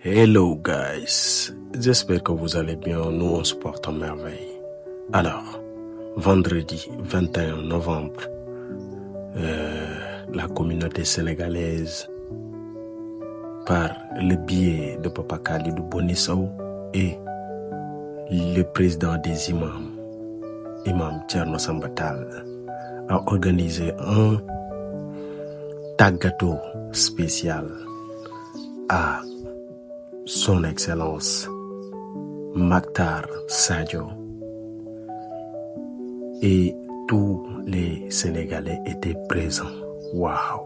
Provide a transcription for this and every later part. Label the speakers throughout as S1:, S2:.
S1: Hello guys, j'espère que vous allez bien, nous on se porte en merveille. Alors, vendredi 21 novembre, la communauté sénégalaise, par le biais de Papa Khalidou Bonissau et le président des imams, Imam Thierno Samba Tall, a organisé un tagato spécial à son Excellence Mactar Sadio, et tous les Sénégalais étaient présents. Waouh!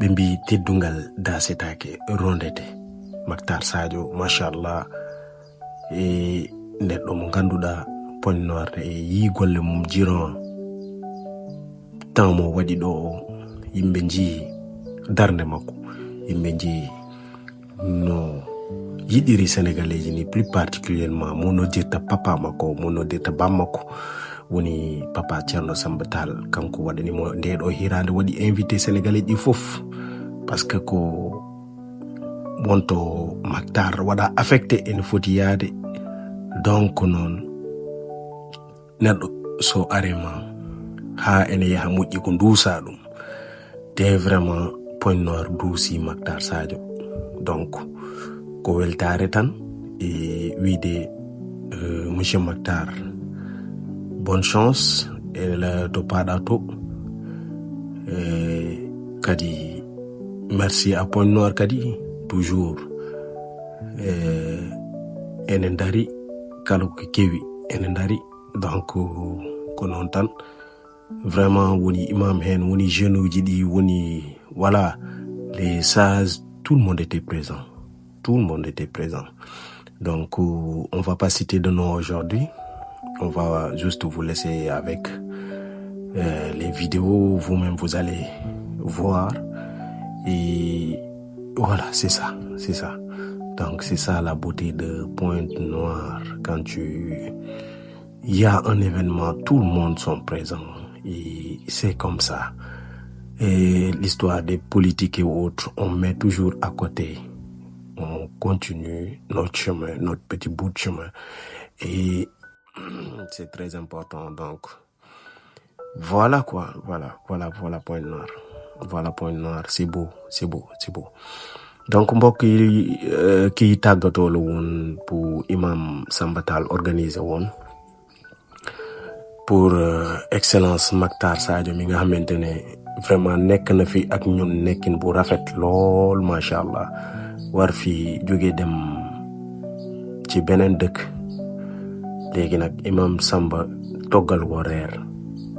S1: Bimbi Tidungal Dasetake Rondete Mactar Sadio, Mashallah, et Neto Munganduda Point Noir et Yigole Mumjiran Tamo Wadido Imbenji Darnemako Imbenji no yidiri sénégalais ni plus particulièrement mono dirta papa mako mono dirta bamako woni papa Thierno Samba Tall kanko wadani mo ndedo hirande wadi invité sénégalais di fof parce que ko wonto Mactar wada affecté en foti yaade donc non neddo so arema ha ene yaha mujji ko ndusa dum te vraiment Point Noir dousi Mactar Sadio. Donc, ko weltare tan et wide monsieur Mactar, bonne chance et la topada to kadi merci à Point Noir kadi toujours enen dari kala ko kewi enen dari donc ko non tan vraiment woni imam hen woni jeune uji di woni voilà les sages. Tout le monde était présent. Tout le monde était présent. Donc, on va pas citer de nom aujourd'hui. On va juste vous laisser avec les vidéos. Vous-même, vous allez voir. Et voilà, c'est ça. C'est ça. Donc, c'est ça la beauté de Point Noir. Quand il y a un événement, tout le monde sont présents. Et c'est comme ça. Et l'histoire des politiques et autres, on met toujours à côté. On continue notre chemin, notre petit bout de chemin. Et c'est très important. Donc, voilà quoi. Voilà Point Noir. Voilà Point Noir. C'est beau. Donc, mbokk yi kii tàggatoo la woon pour Imam Samba Tall organisé woon pour Excellence Mactar Sadio mi nga xamante ne vraiment nekk na fi ak ñun nekkin bu rafet lool macha allah war fi jóge dem ci beneen dëkk léegi nag Imam Samba toggal ko reer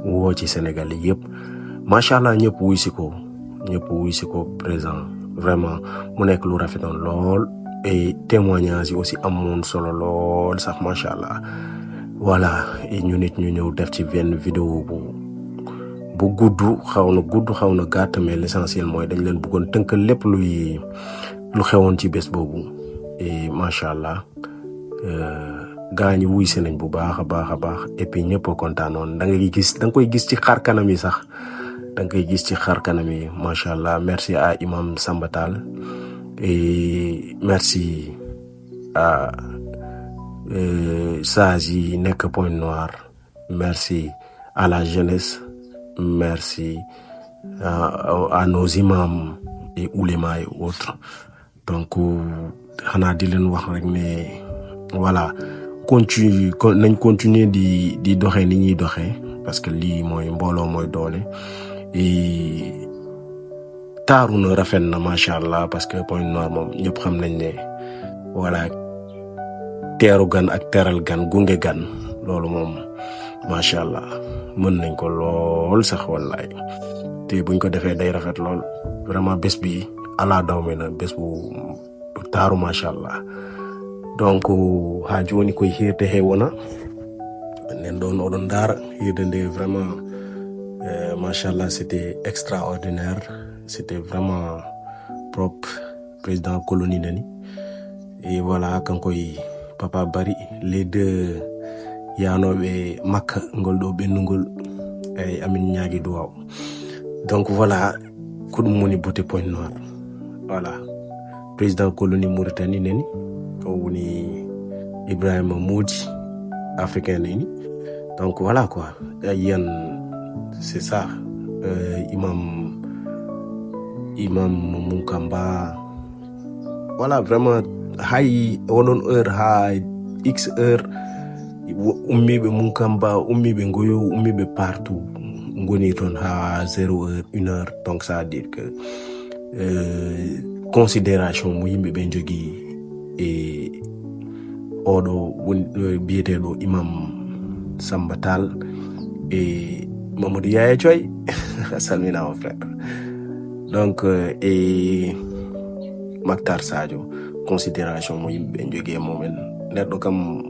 S1: woo ci Sénégal yëpp macha allah ñëpp wuy si ko présent vraiment mu nekk lu rafetoon lool et témoignage yi aussi amoon solo lool sax macha allah voilà et ñu nit ñu ñëw def ci benn vidéo bu gudd xaw na gàtt mais l'essentiel mooy dañ leen bëggoon tënkal lépp lu xewoon ci bés boobu et macha allah gaa ñi wuy si nañ bu baax a baax et puis ñëpp a kontaanoon da nga koy gis ci xar kanam yi sax macha allah. Merci à Imam Samba Tall et merci à Sazi nekk Point Noir, merci à la jeunesse. Merci à nos imams et oulémas et autres. Donc, xanaa di leen wax rek ne voilà nañ continuer di doxee ni ñuy doxee parce que lii mooy mbooloo mooy doole et taaru na rafet na macha allah parce que Point Noir moom ñëpp xam nañ ne voilà teeru gan ak teral gan gunge gan loolu moom macha allah. mën nañ ko lool sax wallaay te buñ ko defee day rafet lool vraiment bés bi ala dawme na bés bu taaru macha allah. Donc ha joni koye hirde he wona nen ɗon oɗon daara hirde nde vraiment macha allah c'était extraordinaire, c'était vraiment propre. Président colonie nani et voilà kankoye Papa Bari les deux yanoɓe makka ngol ɗo ɓendugol e amin ñaagui duwaw. Donc voilà ko ɗum woni beauté Point Noir. Voilà président colonie Mauritanie neni woni Ibrahima Moudi africain neni. Donc voilà quoi, c'est ça. Imam Munkamba, voilà, vraiment hay onon heure ha x heure ummibe Munkamba, ummibe ngoyo, ummibe partout ngoni ton ha 0 heure 1 heure. Donc ça veut dire que considération mo yimbe ben jogi e odo biyeteɗo Imam Samba Tall et Mamadou Yaya Thioye salmina mon frère. Donc et Mactar Sadio, considération mo yimbe ben jogi momen neddo kam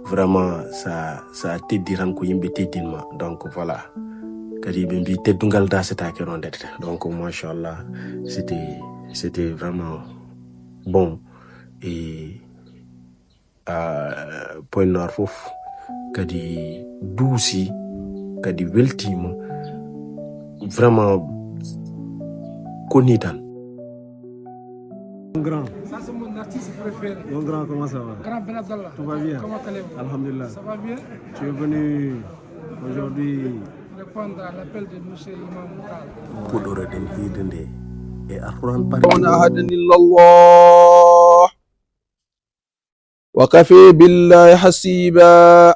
S1: vraiment ça teddiran ko yimbe teddinma. Donc voilà, kadi be mbi teddungal da setake rondete. Donc machallah, c'était vraiment bon. Et Point Noir fof kadi douci kadi weltima vraiment konitan.
S2: Mon grand.
S3: Ça, c'est mon artiste préféré.
S2: Mon grand, comment ça va?
S3: Grand Ben Abdallah.
S2: Tout va bien?
S3: Comment allez-vous?
S2: Alhamdulillah.
S3: Ça va bien?
S2: Tu es venu aujourd'hui
S3: répondre à l'appel de M. Imam Tall.
S1: Puɗɗore den hiide nde e alquran pari
S4: أحدا إلا الله وكفي بالله حسيبا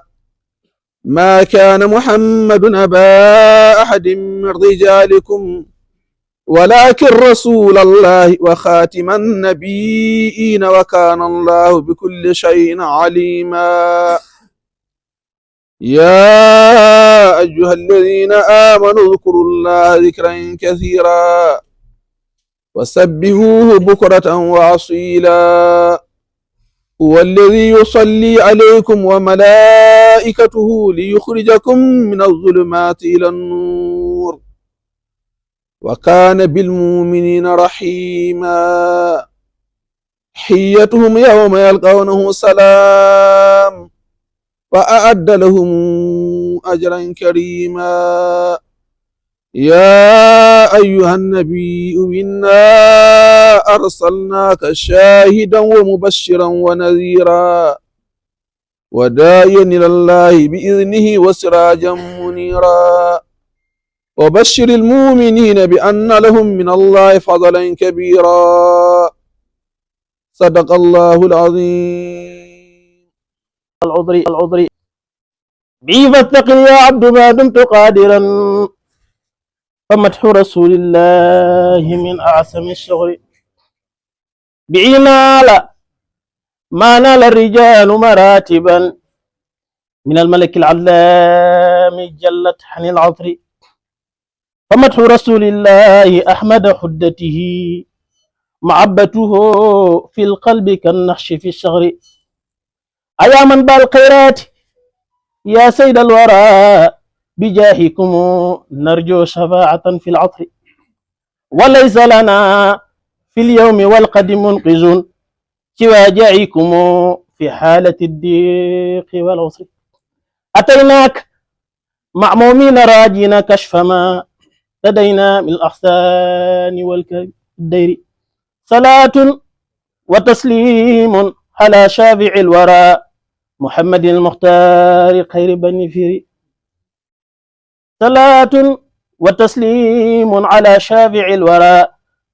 S4: ما كان محمد أبا أحد من رجالكم ولكن رسول الله وخاتم النبيين وكان الله بكل شيء عليما يا أيها الذين آمنوا اذكروا الله ذكرا كثيرا وسبحوه بكرة وأصيلا هو الذي يصلي عليكم وملائكته ليخرجكم من الظلمات إلى النور وكان بالمؤمنين رحيما حيتهم يوم يلقونه سلام وأعد لهم أجرا كريما يا أيها النبي إنا أرسلناك شاهدا ومبشرا ونذيرا وداعيا إلى الله بإذنه وسراجا منيرا وبشر المؤمنين بأن لهم من الله فضلا كبيرا صدق الله العظيم.
S5: العذري بي فاتق يا عبد ما دمت قادرا فمدح رسول الله من أعسم الشغل بي نال ما نال الرجال مراتبا من الملك العلام جلت عن العطر فمدح رسول الله أحمد حدته معبته في القلب كالنحش في الشغر أيا من بالخيرات يا سيد الورى بجاهكم نرجو شفاعة في العطر وليس لنا في اليوم والقد منقذ سوى جاعكم في حالة الضيق والعسر أتيناك معمومين راجين كشف ما لدينا من الأحسان والدير صلاة وتسليم على شافع الورى محمد المختار خير بني فيري صلاة وتسليم على شافع الورى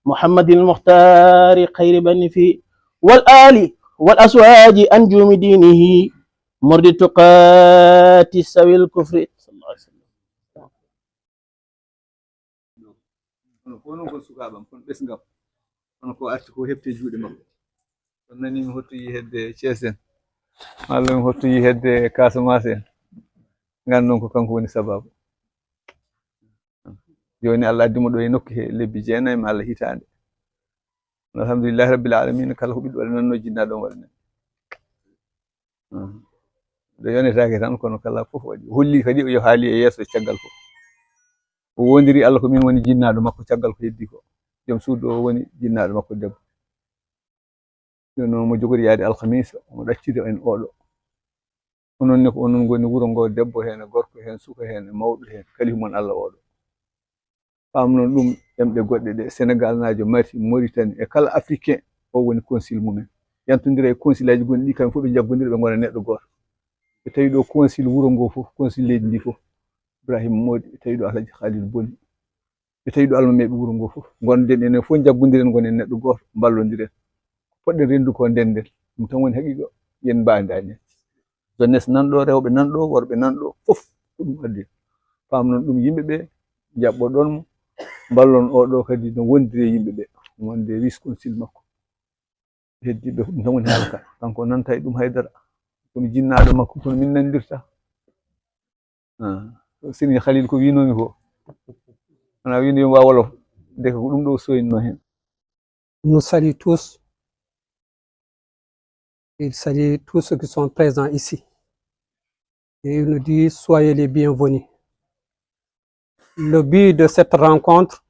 S5: محمد المختار خير بني فيري والآل والأزواج أنجوم دينه مرد التقات سوي الكفر صلى الله عليه وسلم.
S6: kono ko sukaɓam kono ɓesgam kono ko arti ko heɓte juuɗe makko on nani mi hottoyi hedde Thiés en walla mi hottoyi hedde Casamance en gandon ko kanko woni sababu joni Allah addimo ɗo e nokku he lebbi 9 mi Allah hitande alhamdulillahi rabbil alamin kala ko ɓiɗɗo waɗa nanno jinnaɗo on waɗa nen ɗo yonetake tan kono kala fof waɗi holli kadi o haali e yeeso caggal ko o wondiri Allah ko min woni jinnaɗo makko caggal ko heddi ko joom suudu o woni jinnaɗo makko debbo joni noon mo jogori yaade alhamisa omo ɗacciri en oɗo onon ne ko onon goni wuro ngo debbo hen gorko hen suka hen mawɗo hen kalimon Allah oɗo pamnon ɗum ɗemɗe goɗɗe ɗe sénégal najo mari Mauritanie e kala africain o woni consul mumen yantodira e consul aji gonɗi kamɓe fof ɓe jaggodira ɓe gona neɗɗo goto ɓe tawi ɗo consul wuro ngo fof consul leydi ndi fof Ibrahima Modi ɓe tawi ɗo Alhaji Khalil Boni ɓe tawi ɗo almameɓe wuro ngo fof gonden enen fof jaggodiren gonen neɗɗo goto ballodiren poɗɗen rendu ko ndenden ɗum tan woni haqiqa yen mbandani jeunesse nanɗo rewɓe nanɗo worɓe nanɗo fof ɗum addi pamnon ɗum yimɓeɓe jaɓɓoɗon mo ballon oɗo kadi no wondiri e yimɓeɓe wonde vice consul makko heddiɓe ɗum tan woni halka kanko nanta e ɗum haydara komi jinnaɗo makko kono min nandirta Serigne Khalil ko winomi ko ana wino yo mbaw wolof deke ko ɗum ɗo soyinno hen.
S7: Nous saluons tous. Il salue tous ceux qui sont présents ici. Et il nous dit, soyez les bienvenus. Le but de cette rencontre,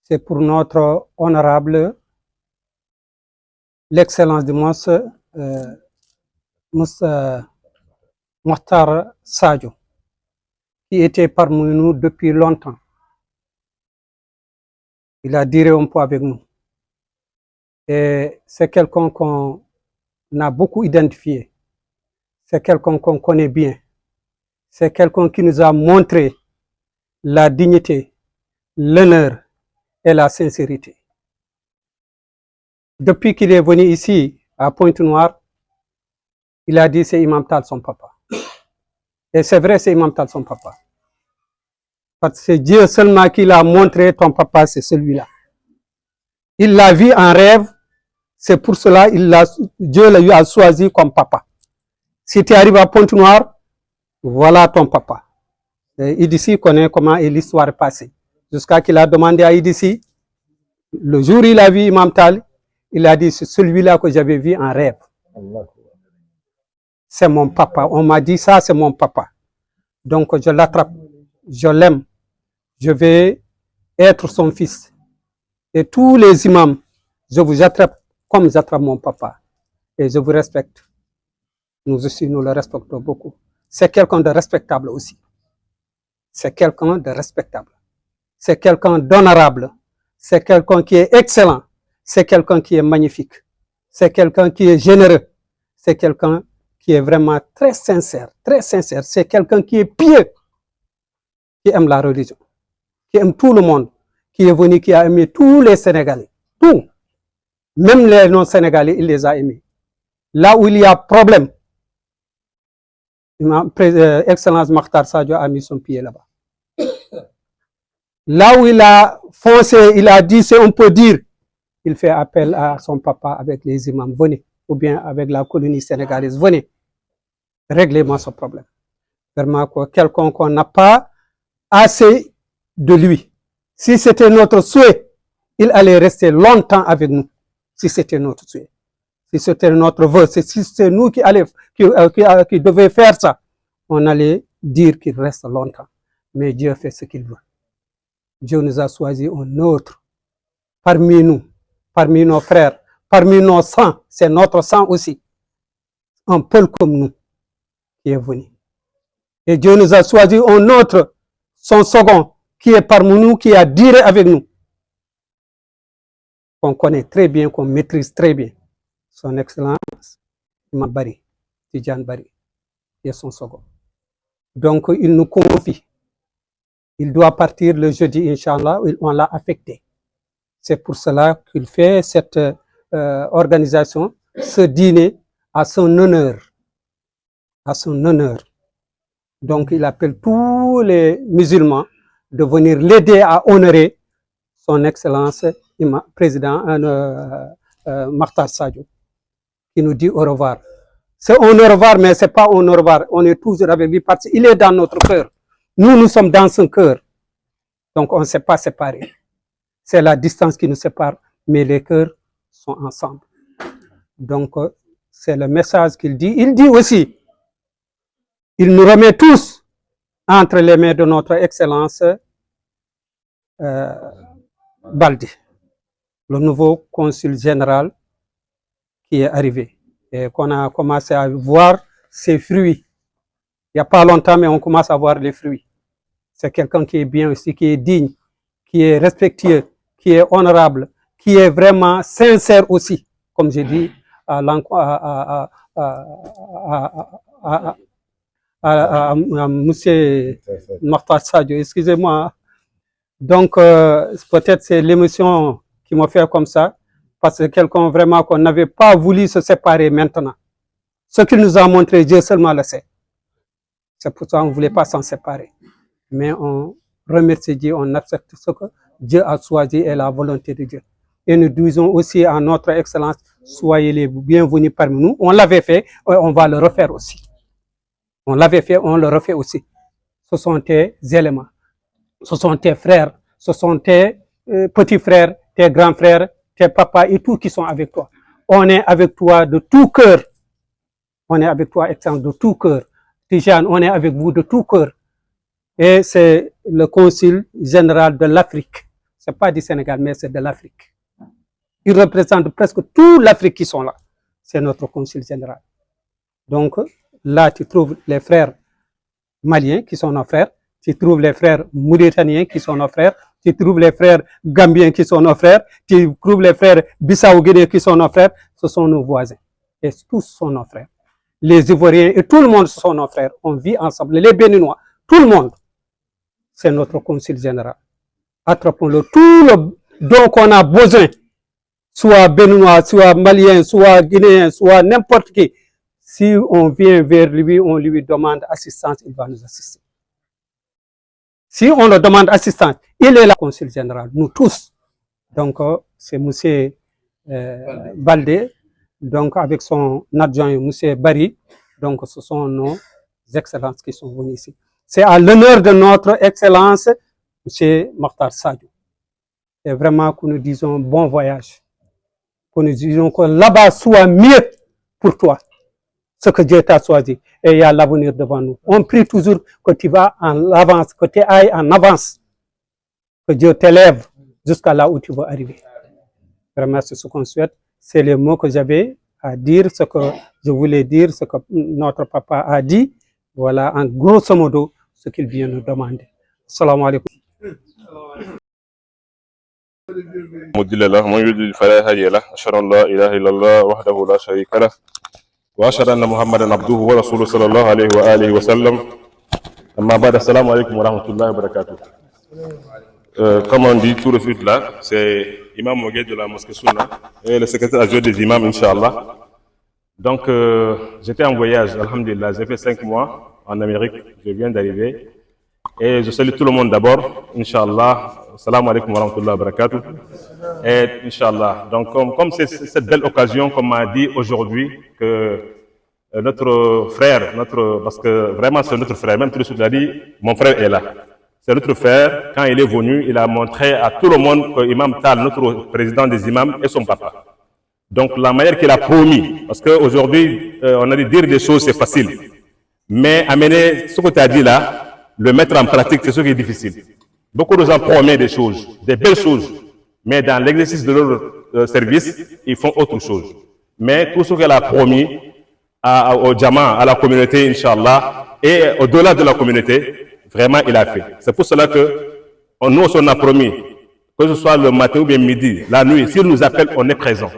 S7: c'est pour notre honorable, l'excellence de Moussa Mokhtar Sadio, qui était parmi nous depuis longtemps. Il a duré un peu avec nous. Et c'est quelqu'un qu'on a beaucoup identifié. C'est quelqu'un qu'on connaît bien. C'est quelqu'un qui nous a montré la dignité, l'honneur et la sincérité. Depuis qu'il est venu ici, à Pointe-Noire, il a dit c'est Imam Tal son papa. Et c'est vrai, c'est Imam Tal son papa. Parce que c'est Dieu seulement qui l'a montré, ton papa, c'est celui-là. Il l'a vu en rêve, c'est pour cela Dieu lui a choisi comme papa. Si tu arrives à Pointe-Noire, voilà ton papa. Idissi connaît comment l'histoire est passée. Jusqu'à qu'il a demandé à Idissi, le jour où il a vu Imam Tal, il a dit, c'est celui-là que j'avais vu en rêve. C'est mon papa. On m'a dit ça, c'est mon papa. Donc je l'attrape, je l'aime, je vais être son fils. Et tous les imams, je vous attrape comme j'attrape mon papa. Et je vous respecte. Nous aussi, nous le respectons beaucoup. C'est quelqu'un de respectable aussi. C'est quelqu'un de respectable. C'est quelqu'un d'honorable. C'est quelqu'un qui est excellent. C'est quelqu'un qui est magnifique. C'est quelqu'un qui est généreux. C'est quelqu'un qui est vraiment très sincère. Très sincère. C'est quelqu'un qui est pieux. Qui aime la religion. Qui aime tout le monde. Qui est venu, qui a aimé tous les Sénégalais. Tout. Même les non-Sénégalais, il les a aimés. Là où il y a problème, Excellence Mokhtar Sadio a mis son pied là-bas. Là où il a foncé, il a dit, c'est on peut dire, il fait appel à son papa avec les imams, venez, ou bien avec la colonie sénégalaise, venez, réglez-moi ce problème. Vraiment, quelqu'un qu'on n'a pas assez de lui. Si c'était notre souhait, il allait rester longtemps avec nous. Si c'était notre souhait. Si c'était notre vœu, si c'est nous qui devions faire ça, on allait dire qu'il reste longtemps. Mais Dieu fait ce qu'il veut. Dieu nous a choisi un autre parmi nous, parmi nos frères, parmi nos sangs. C'est notre sang aussi. Un peu comme nous qui est venu. Et Dieu nous a choisi un autre, son second, qui est parmi nous, qui a duré avec nous. Qu'on connaît très bien, qu'on maîtrise très bien. Son Excellence, Imam Bari, Tidjane Bari, qui est son second. Donc, il nous confie. Il doit partir le jeudi, Inch'Allah, on l'a affecté. C'est pour cela qu'il fait cette organisation, ce dîner, à son honneur. À son honneur. Donc, il appelle tous les musulmans de venir l'aider à honorer son Excellence, président Mokhtar Sadio, qui nous dit au revoir. C'est un au revoir, mais ce n'est pas un au revoir. On est toujours avec lui parce qu'il est dans notre cœur. Nous, nous sommes dans son cœur. Donc, on ne s'est pas séparés. C'est la distance qui nous sépare, mais les cœurs sont ensemble. Donc, c'est le message qu'il dit. Il dit aussi, il nous remet tous entre les mains de notre Excellence Baldi, le nouveau consul général qui est arrivé et qu'on a commencé à voir ses fruits. Il n'y a pas longtemps, mais on commence à voir les fruits. C'est quelqu'un qui est bien aussi, qui est digne. qui est respectueux, qui est honorable, qui est vraiment sincère aussi, comme j'ai dit à monsieur Mokhtar Sadio, excusez-moi. Donc, peut-être c'est l'émotion qui m'a fait comme ça, parce que quelqu'un vraiment qu'on n'avait pas voulu se séparer maintenant. Ce qu'il nous a montré, Dieu seulement le sait. C'est pour ça qu'on ne voulait pas s'en séparer. Mais on remercie Dieu, on accepte ce que Dieu a choisi et la volonté de Dieu. Et nous disons aussi à notre Excellence, soyez les bienvenus parmi nous. On l'avait fait, on va le refaire aussi. On l'avait fait, on le refait aussi. Ce sont tes éléments, ce sont tes frères, ce sont tes petits frères, tes grands frères, tes papas et tous qui sont avec toi. On est avec toi de tout cœur. On est avec toi, Excellence, de tout cœur. Tijane, on est avec vous de tout cœur. Et c'est le consul général de l'Afrique. C'est pas du Sénégal, mais c'est de l'Afrique. Il représente presque toute l'Afrique qui sont là. C'est notre consul général. Donc, là, tu trouves les frères maliens qui sont nos frères. Tu trouves les frères mauritaniens qui sont nos frères. Tu trouves les frères gambiens qui sont nos frères. Tu trouves les frères bissau-guinéens qui sont nos frères. Ce sont nos voisins. Et tous sont nos frères. Les Ivoiriens et tout le monde sont nos frères. On vit ensemble. Les Béninois, tout le monde. C'est notre consul général. Attrapons-le. Tout le dont on a besoin, soit Béninois, soit Malien, soit Guinéen, soit n'importe qui. Si on vient vers lui, on lui demande assistance, il va nous assister. Si on le demande assistance, il est là, consul général, nous tous. Donc, c'est M. Baldé, donc avec son adjoint, M. Barry. Donc, ce sont nos excellences qui sont venues ici. C'est à l'honneur de notre excellence, M. Mokhtar Sadio. Et vraiment que nous disons bon voyage. Que nous disons que là-bas soit mieux pour toi. Ce que Dieu t'a choisi. Et il y a l'avenir devant nous. On prie toujours que tu vas en avance, que tu ailles en avance. Que Dieu t'élève jusqu'à là où tu vas arriver. Vraiment, c'est ce qu'on souhaite. C'est les mots que j'avais à dire, ce que je voulais dire, ce que notre papa a dit. Voilà, en grosso modo, ce qu'il vient nous demander. Salam alaikum.
S8: مدل له من يضلل فلا هادي له أشهد أن لا إله إلا الله وحده لا شريك له وأشهد أن محمدا عبده ورسوله صلى الله عليه وآله وسلم أما بعد السلام عليكم ورحمة الله وبركاته. Comme on dit tout de suite là, c'est Imam Mogued de la mosquée Sunna et le secrétaire adjoint des imams, Inch'Allah. Donc j'étais en voyage, alhamdulillah, j'ai fait 5 mois en Amérique, je viens d'arriver. Et je salue tout le monde d'abord, Inch'Allah. Salam alaikum wa rahmatullahi wa barakatuh. Et Inch'Allah. Donc, comme c'est cette belle occasion, comme m'a dit aujourd'hui, que notre frère, parce que vraiment c'est notre frère, même tout de suite il a dit, mon frère est là. C'est notre frère, quand il est venu, il a montré à tout le monde que Imam Tal, notre président des imams, est son papa. Donc, la manière qu'il a promis, parce qu'aujourd'hui, on a dit dire des choses, c'est facile. Mais amener ce que tu as dit là, le mettre en pratique, c'est ce qui est difficile. Beaucoup de gens promettent des choses, des belles choses, mais dans l'exercice de leur service, ils font autre chose. Mais tout ce qu'elle a promis au Jama, à la communauté, Inch'Allah, et au-delà de la communauté, vraiment, il a fait. C'est pour cela que nous, on a promis, que ce soit le matin ou bien midi, la nuit, s'il nous appelle, on est présent.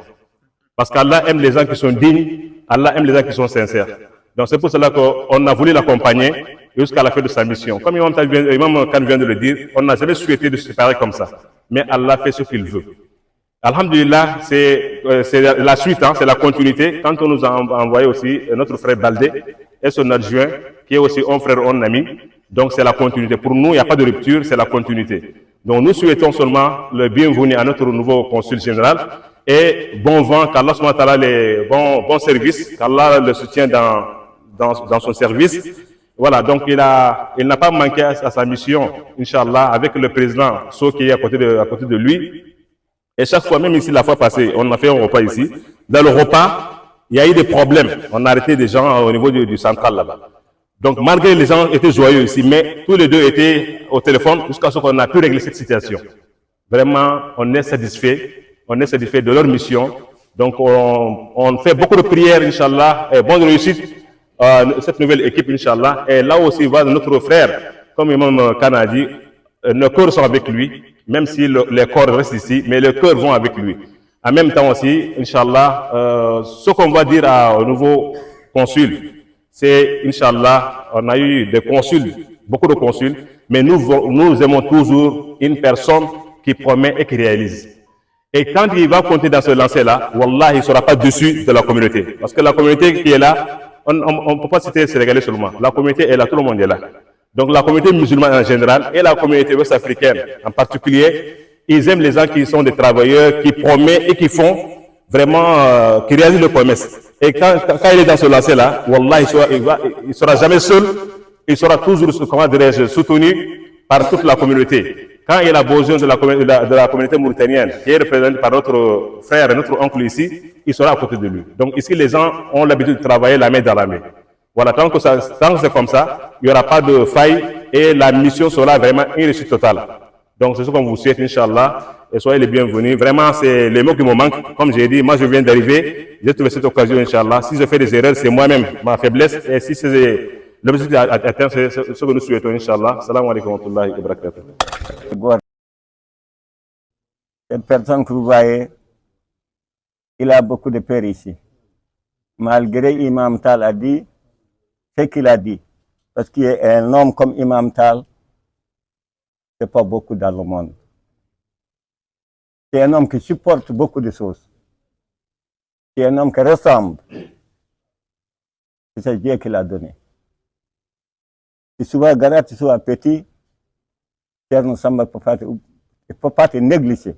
S8: Parce qu'Allah aime les gens qui sont dignes, Allah aime les gens qui sont sincères. Donc c'est pour cela qu'on a voulu l'accompagner jusqu'à la fin de sa mission. Comme Imam Khan vient de le dire, on n'a jamais souhaité de se séparer comme ça. Mais Allah fait ce qu'il veut. Alhamdulillah, c'est la suite, hein, c'est la continuité. Quand on nous a envoyé aussi notre frère Baldé et son adjoint, qui est aussi un frère, un ami. Donc c'est la continuité. Pour nous, il n'y a pas de rupture, c'est la continuité. Donc nous souhaitons seulement le bienvenu à notre nouveau consul général et bon vent, qu'Allah subhanahu wa ta'ala les bons services, qu'Allah le soutient dans son service. Voilà, donc il n'a pas manqué à sa mission, Inch'Allah, avec le président So qui est à côté de lui. Et chaque fois, même ici, la fois passée, on a fait un repas ici. Dans le repas, il y a eu des problèmes. On a arrêté des gens au niveau du central là-bas. Donc, malgré les gens étaient joyeux ici, mais tous les deux étaient au téléphone jusqu'à ce qu'on a pu régler cette situation. Vraiment, on est satisfait de leur mission. Donc, on fait beaucoup de prières, Inch'Allah, et bonne réussite. Cette nouvelle équipe, Inch'Allah, et là aussi va notre frère, comme Imam Khan a dit, nos cœurs sont avec lui, même si les corps restent ici, mais les cœurs vont avec lui. En même temps aussi, Inch'Allah, ce qu'on va dire au nouveau consul, c'est, Inch'Allah, on a eu des consuls, beaucoup de consuls, mais nous aimons toujours une personne qui promet et qui réalise. Et quand il va compter dans ce lancer-là, Wallah, il ne sera pas dessus de la communauté. Parce que la communauté qui est là, on ne peut pas citer les Sénégalais seulement. La communauté est là, tout le monde est là. Donc la communauté musulmane en général et la communauté ouest-africaine en particulier, ils aiment les gens qui sont des travailleurs, qui promettent et qui font vraiment, qui réalisent leurs promesses. Et quand il est dans ce lancer-là, Wallah, il ne sera jamais seul, il sera toujours, comment dirais-je, soutenu par toute la communauté. Quand il a besoin de la communauté mauritanienne, qui est représentée par notre frère et notre oncle ici, il sera à côté de lui. Donc ici, les gens ont l'habitude de travailler la main dans la main. Voilà, tant que c'est comme ça, il n'y aura pas de faille et la mission sera vraiment une réussite totale. Donc c'est ce qu'on vous souhaite, Inch'Allah, et soyez les bienvenus. Vraiment, c'est les mots qui me manquent. Comme j'ai dit, moi je viens d'arriver, j'ai trouvé cette occasion, Inch'Allah. Si je fais des erreurs, c'est moi-même, ma faiblesse, et si c'est l'objectif atteint, c'est ce que nous souhaitons, Inch'Allah. Salam alaikum wa rahmatullahi wa barakatuh.
S9: Cette personne que vous voyez, il a beaucoup de peur ici. Malgré Imam Tal a dit ce qu'il a dit. Parce qu'un homme comme Imam Tal, ce n'est pas beaucoup dans le monde. C'est un homme qui supporte beaucoup de choses. C'est un homme qui ressemble. C'est Dieu qui l'a donné. Si souvent grand, si souvent petit, Thierno Samba ne peut pas te négliger.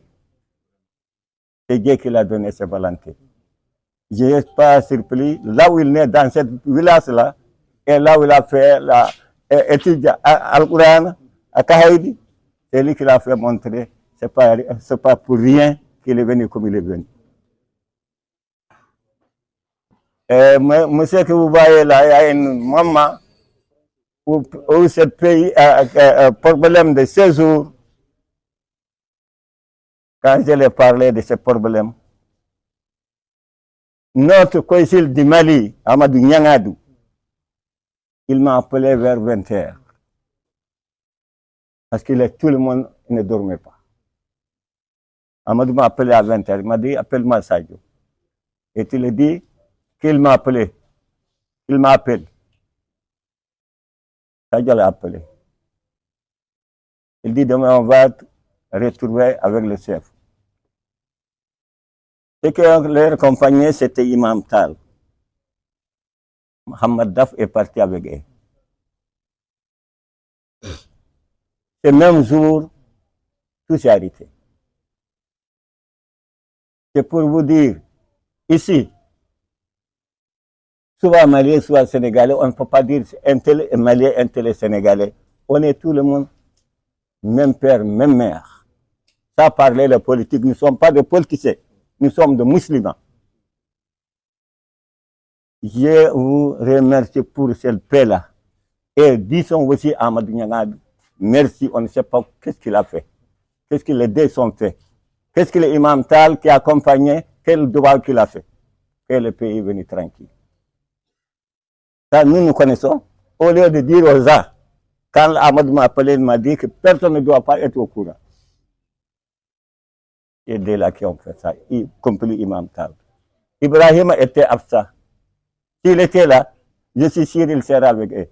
S9: C'est Dieu qui l'a donné ses volontés. Je n'ai pas surpris, là où il est, dans ce village-là, et là où il a fait l'étude à Al-Qur'an, à Kahaïdi, c'est lui qui l'a fait montrer. Ce n'est pas pour rien qu'il est venu comme il est venu. Monsieur que vous voyez là, il y a une maman où ce pays a un problème de séjour. Quand je lui ai parlé de ce problème, notre consul du Mali, Amadou Nyangadou, il m'a appelé vers 20h. Parce que tout le monde ne dormait pas. Amadou m'a appelé à 20h. Il m'a dit, appelle-moi Sadio. Et il a dit qu'il m'a appelé. Il m'appelle. Sadio l'a appelé. Il dit, demain on va retrouver avec le chef. Ce que leur compagnie, c'était Imam Tal. Mohamed Daf est parti avec eux. Ce même jour, tout s'est arrêté. C'est pour vous dire, ici, soit Malien, soit Sénégalais, on ne peut pas dire un tel est Malien, un tel est Sénégalais. On est tout le monde, même père, même mère. Ça parlait de politique, nous ne sommes pas des politiciens, nous sommes des musulmans. Je vous remercie pour cette paix-là. Et disons aussi à Amadou Nyangadou, merci, on ne sait pas qu'est-ce qu'il a fait, qu'est-ce que les deux sont faits, qu'est-ce que l'imam Tal qui a accompagné, quel devoir qu'il a fait, que le pays est venu tranquille. Ça, nous connaissons, au lieu de dire aux gens, quand Amadou m'a appelé, il m'a dit que personne ne doit pas être au courant. Et dès là qui ont fait ça, y compris l'imam Tal. Ibrahim était absent. S'il était là, je suis sûr qu'il sera avec eux.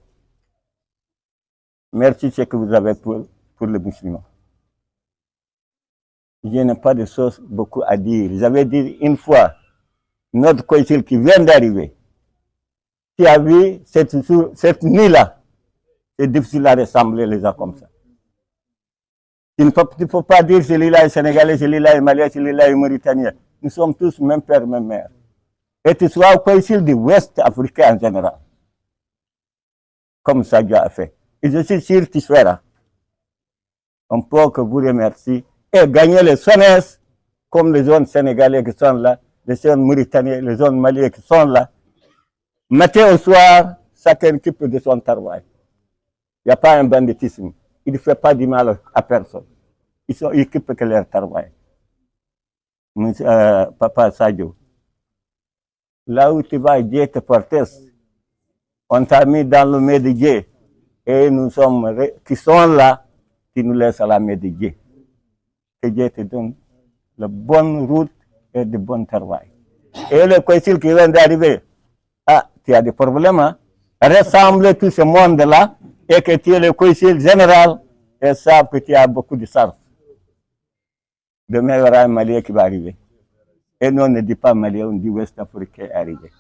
S9: Merci ce que vous avez pour les musulmans. Je n'ai pas de choses beaucoup à dire. J'avais dit une fois, notre consul qui vient d'arriver, qui a vu cette nuit-là, c'est difficile à ressembler les gens comme ça. Tu ne peux pas dire celui-là est sénégalais, celui-là est malien, celui-là est mauritanien. Nous sommes tous même père, même mère. Et tu sois au consul du Ouest africain en général. Comme ça Dieu a fait. Et je suis sûr que tu feras. On peut que vous remercier et gagner les SONES comme les zones sénégalais qui sont là, les zones mauritaniennes, les zones maliennes qui sont là. Matin au soir, chacun occupe de son travail. Il n'y a pas un banditisme. Il ne fait pas du mal à personne. Ils sont occupés que leur travail. Papa Sadio, là où tu vas, Dieu te protège. On t'a mis dans le main de Dieu. Et nous sommes qui sont là, qui nous laissent à la main de Dieu. que Dieu te donne la bonne route et de bon travail. Et le Koïsil qui vient d'arriver, ah, tu as des problèmes, hein? Rassemble tout ce monde-là et que tu es le Koïsil général et ça que tu as beaucoup de sens. Demain, il y aura un Malien qui va arriver. Et nous, on ne dit pas Malien, on dit West Africain arrivé.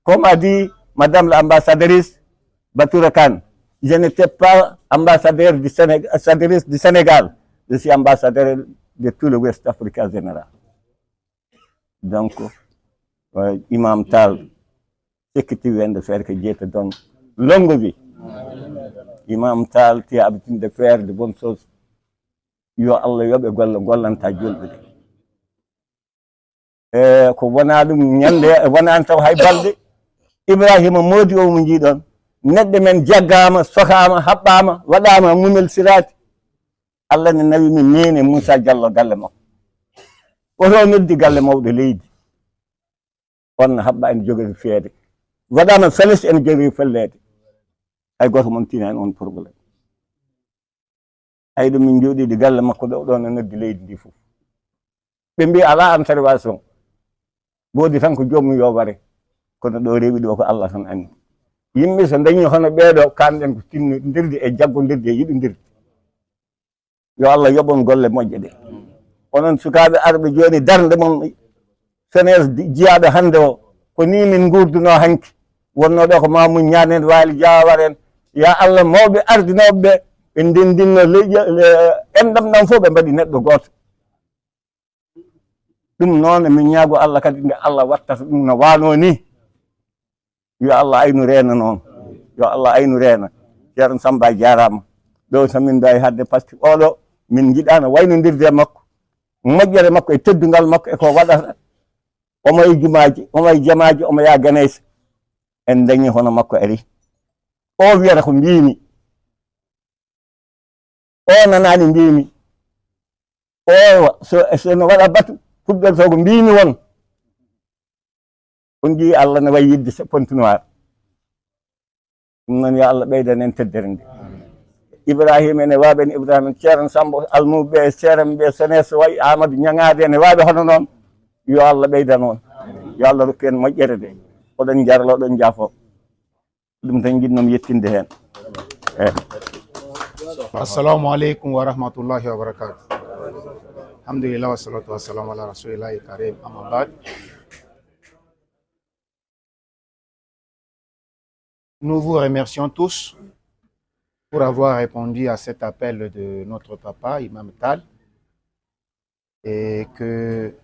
S9: Comme a dit Madame l'ambassadrice Batoura Khan, je n'étais pas ambassadeur du Sénégal, je suis ambassadeur de tout le West Africa général. Donc, Imam Tal, ce que tu viens de faire, que Dieu te donne longue vie. Imam Tal, tu as l'habitude de faire de bonnes choses. Yo Allah yoɓe gollanta julɓe ɗe ko wona ɗum ñande wonani taw hay balɗe Ibrahima moodi o mo jiiɗon neɗɗo men jaggama sokama haɓɓama waɗama mumel sirati Allah ne nawi min nene Moussa Diallo galle makko oto noddi galle mawɗo leydi on haɓɓa ene jogori feede waɗama feles ene jogori fellede hay goto mon tina hen on probléme hayɗo min jooɗiɗo galle makko ɗo ɗon e noddi leydi ndi fof ɓe mbi ala intervention woodi tan ko joomum yo ware kono ɗo rewi ɗo ko Allah tan andi yimɓe so dañi hono ɓeeɗo kanɗen ko tinnodirde e jaggodirde e yiɗodirde yo Allah yoɓon golle moƴƴe ɗe onon sukaɓe arɓe joni darde mon senes jiyaɗo hande o ko ni min gurduno hanki wonno ɗo ko Mamoudou Niane en Waly Diawara en ya Allah mawɓe ardinoɓe ɓe ɓe ndendinno enɗam ɗam fof ɓe mbaɗi neɗɗo goto ɗum noon min ñaago Allah kadi nde Allah wattata ɗum no wano ni yo Allah aynu reena noon yo Allah aynu reena ceerno Samba jarama ɗo tan min mbawi hadde par ce que oɗo min jiɗano waynodirde makko moƴƴere makko e teddugal makko eko waɗata omo e jumaji omo e jamaji omo ya ganaysa en dañi hono makko ari o wiyata ko mbimi o nanani mbimi o sono waɗa batu fuɗɗor to ko mbimi won on jii Allah ne wayi yidde pontunoir ɗum noon yo Allah ɓeydan en teddere nde Ibrahima ene waaɓe en Ibrahima ceerno Samba almuɓe ceerno ɓe senes wayi Amadou ñagade ene waaɓe hono noon yo Allah ɓeyda noon yo Allah rokku en moƴƴere de oɗon jarlo oɗon jaafo ɗum tan jinnomi yettinde hen
S10: Assalamu alaikum wa rahmatullahi wa barakatuh. Alhamdulillah wa salatu wa salam ala rasulillahi karim amma ba'd. Nous vous remercions tous pour avoir répondu à cet appel de notre papa, Imam Tal, et que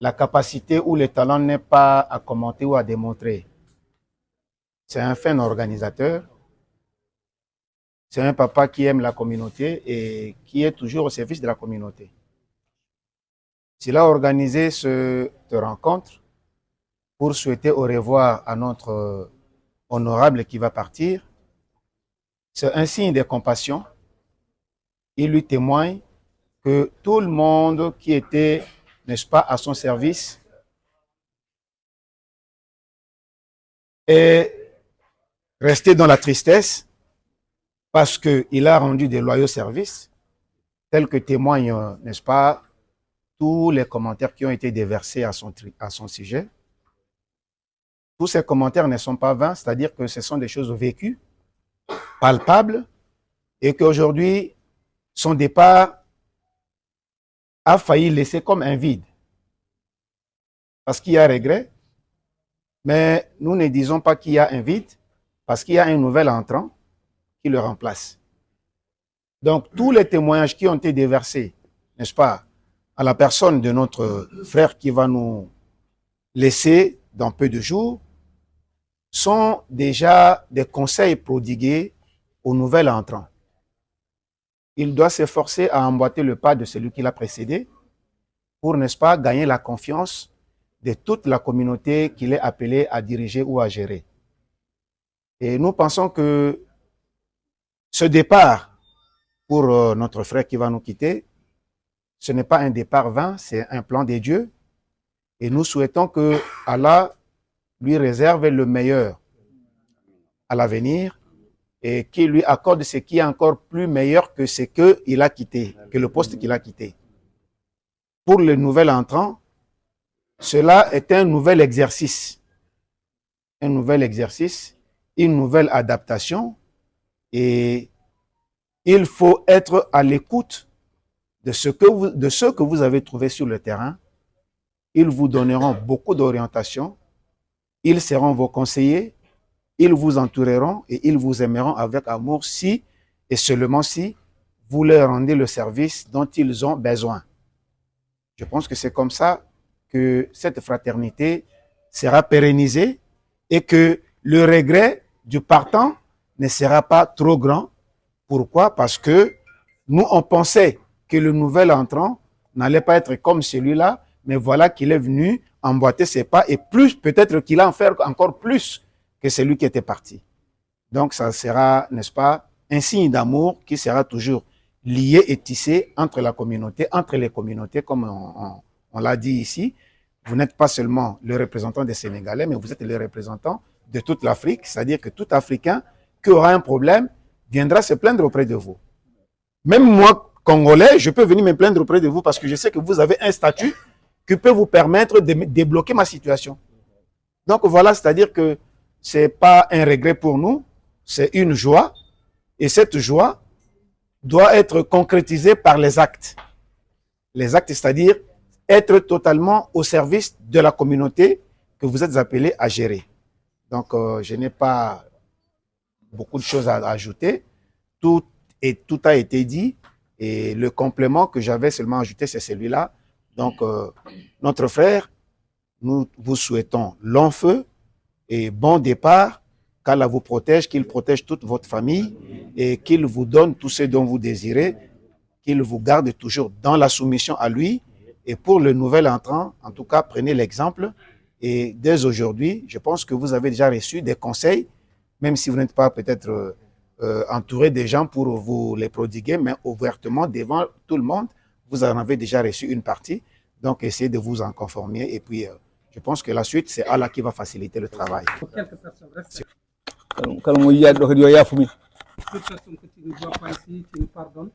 S10: la capacité ou le talent n'est pas à commenter ou à démontrer. C'est un fin organisateur. C'est un papa qui aime la communauté et qui est toujours au service de la communauté. Il a organisé cette rencontre pour souhaiter au revoir à notre honorable qui va partir. C'est un signe de compassion. Il lui témoigne que tout le monde qui était, n'est-ce pas, à son service est resté dans la tristesse parce qu'il a rendu des loyaux services, tels que témoignent, n'est-ce pas, tous les commentaires qui ont été déversés à son sujet. Tous ces commentaires ne sont pas vains, c'est-à-dire que ce sont des choses vécues, palpables, et qu'aujourd'hui, son départ a failli laisser comme un vide. Parce qu'il y a regret, mais nous ne disons pas qu'il y a un vide, parce qu'il y a un nouvel entrant qui le remplace. Donc, tous les témoignages qui ont été déversés, n'est-ce pas, à la personne de notre frère qui va nous laisser dans peu de jours, sont déjà des conseils prodigués au nouvel entrant. Il doit s'efforcer à emboîter le pas de celui qui l'a précédé pour, n'est-ce pas, gagner la confiance de toute la communauté qu'il est appelé à diriger ou à gérer. Et nous pensons que ce départ pour notre frère qui va nous quitter, ce n'est pas un départ vain, c'est un plan de Dieu. Et nous souhaitons que Allah lui réserve le meilleur à l'avenir et qui lui accorde ce qui est encore plus meilleur que ce qu'il a quitté, que le poste qu'il a quitté. Pour le nouvel entrant, cela est un nouvel exercice, une nouvelle adaptation, et il faut être à l'écoute de ceux que vous avez trouvés sur le terrain. Ils vous donneront beaucoup d'orientation, ils seront vos conseillers, ils vous entoureront et ils vous aimeront avec amour si et seulement si vous leur rendez le service dont ils ont besoin. Je pense que c'est comme ça que cette fraternité sera pérennisée et que le regret du partant ne sera pas trop grand. Pourquoi? Parce que nous, on pensait que le nouvel entrant n'allait pas être comme celui-là, mais voilà qu'il est venu emboîter ses pas et plus, peut-être qu'il a en fait encore plus que celui qui était parti. Donc, ça sera, n'est-ce pas, un signe d'amour qui sera toujours lié et tissé entre la communauté, entre les communautés, comme on l'a dit ici. Vous n'êtes pas seulement le représentant des Sénégalais, mais vous êtes le représentant de toute l'Afrique, c'est-à-dire que tout Africain qui aura un problème viendra se plaindre auprès de vous. Même moi, Congolais, je peux venir me plaindre auprès de vous parce que je sais que vous avez un statut qui peut vous permettre de débloquer ma situation. Donc voilà, c'est-à-dire que ce n'est pas un regret pour nous, c'est une joie. Et cette joie doit être concrétisée par les actes. Les actes, c'est-à-dire être totalement au service de la communauté que vous êtes appelés à gérer. Donc, je n'ai pas beaucoup de choses à ajouter. Tout a été dit. Et le complément que j'avais seulement ajouté, c'est celui-là. Donc, notre frère, nous vous souhaitons long feu et bon départ, qu'Allah vous protège, qu'il protège toute votre famille et qu'il vous donne tout ce dont vous désirez, qu'il vous garde toujours dans la soumission à lui. Et pour le nouvel entrant, en tout cas, prenez l'exemple. Et dès aujourd'hui, je pense que vous avez déjà reçu des conseils, même si vous n'êtes pas peut-être entouré des gens pour vous les prodiguer, mais ouvertement, devant tout le monde, vous en avez déjà reçu une partie. Donc, essayez de vous en conformer. Et puis, je pense que la suite, c'est Allah qui va faciliter le travail.
S3: Quelques personnes restent.
S6: Toute personne
S3: que tu ne vois pas ici, tu nous pardonnes,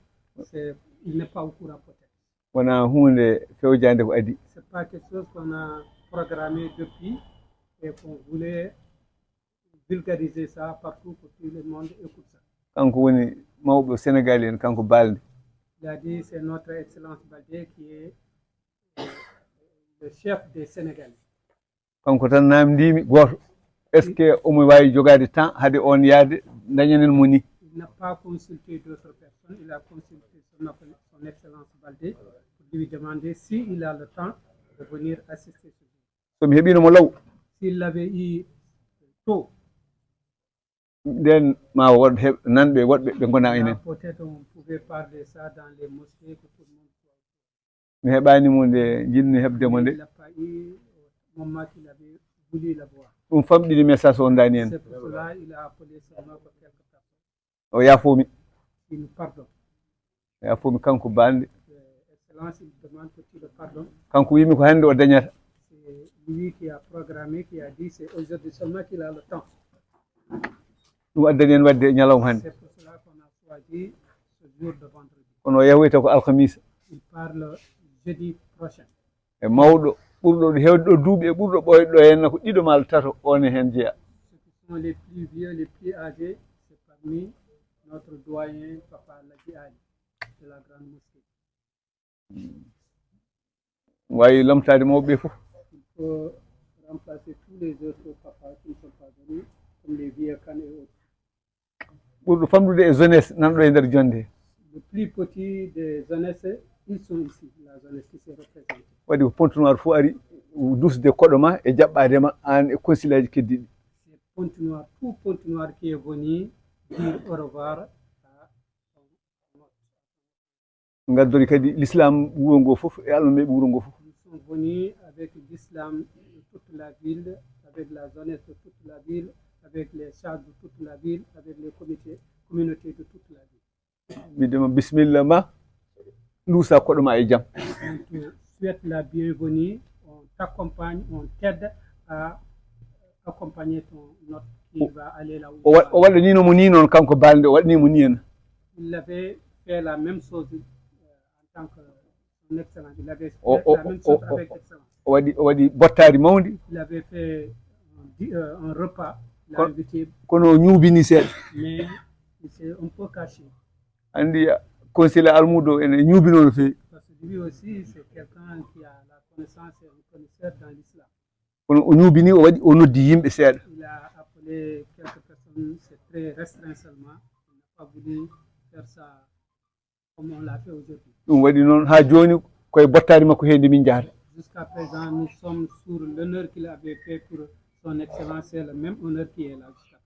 S3: il n'est pas au courant peut-être. C'est pas quelque chose qu'on a programmé depuis et qu'on voulait vulgariser ça partout pour que tout le monde écoute ça. Il a dit c'est notre Excellence Baldé qui est le chef des Sénégalais.
S6: Est-ce que omo wawi jogade temps hade on yaade dañanen mo ni?
S3: Il n'a pas consulté d'autres personnes, il a consulté son Excellence Baldé pour lui demander s'il a le temps de venir assister ce jour.
S6: So mi hebino mo law.
S3: S'il l'avait eu tôt,
S6: den ma wod heb nanbe wodbe be gona enen.
S3: Peut-être on pouvait parler ça dans les mosquées que tout le monde soit.
S6: Mi hebani mo de jinni hebde mo de.
S3: Il n'a pas eu au moment qu'il avait voulu l'avoir.
S6: Dum famdini message on dani en.
S3: C'est pour cela qu'il a appelé seulement pour quelques personnes.
S6: O yafomi.
S3: Il nous pardonne.
S6: Yafomi kanko bande.
S3: Excellence, il demande que tu le pardonnes.
S6: Kanko wimi ko hande o dañata.
S3: C'est lui qui a programmé, qui a dit c'est aujourd'hui seulement qu'il a le temps.
S6: Dum addani en wadde nyalawm hande.
S3: C'est pour cela qu'on a choisi ce jour de vendredi.
S6: Kono yawoyta ko alkhamisa.
S3: Il parle jeudi prochain.
S6: E mawdo ɓurɗo hewɗo duuɓi e ɓurɗo ɓoyɗo henna ko ɗiɗo mal tato on e hen jeeya.
S3: Ceux qui sont les plus vieux, les plus âgés, c'est parmi notre doyen Papa Ladji Ali de la grande mosquée.
S6: Wawi lamtade mawɓe ɓe fof.
S3: Il faut remplacer tous les autres papas qui ne sont pas venus, comme les vieux Kane et autres.
S6: Ɓurɗo famɗude e jeunesse nanɗo e nder jonde.
S3: Le plus petit des jeunesses, ils sont ici, la jeunesse qui se représente.
S6: Waɗi ko Pontenoir fof ari dusde koɗo ma e jaɓɓadema an e consilaji keddiɗi.
S3: C'est Pontenoir, tout Pontenoir qui est venu dire au revoir à
S6: gaddori kadi l'islam wuro ngo fof e almaɓe wuro ngo fof.
S3: Ils sont venus avec l'islam de toute la ville, avec la jeunesse de toute la ville, avec les chars de toute la ville, avec les communautés de toute la ville.
S6: Bidema bismillah ma luusa koɗo ma e jaam.
S3: On te souhaite la bienvenue, on t'accompagne, on t'aide à accompagner notre qui va aller là où
S6: o waɗa ni no mo ni noon kanko balde o waɗnimo ni en.
S3: Il avait fait la même chose en tant que son excellence. Il avait fait la même chose avec excellence.
S6: o waɗi bottari mawdi.
S3: Il avait fait un repas. Il a invité.
S6: Kono o ñuubini seeɗa.
S3: Mais il s'est un peu caché.
S6: Andi conseiller almudo ene ñuubino no feewi.
S3: Parce que lui aussi c'est quelqu'un qui a la connaissance et un connaisseur dans l'islam.
S6: Kono o ñuubini o waɗi o noddi yimɓe seeɗa.
S3: Il a appelé quelques personnes, c'est très restreint seulement. Il n'a pas voulu faire ça comme on l'a fait aujourd'hui.
S6: ɗum waɗi noon ha joni koye bottari makko heedi min jahata.
S3: Jusqu'à présent, nous sommes sur l'honneur qu'il avait fait pour son excellence, c'est le même honneur qui est là jusqu'à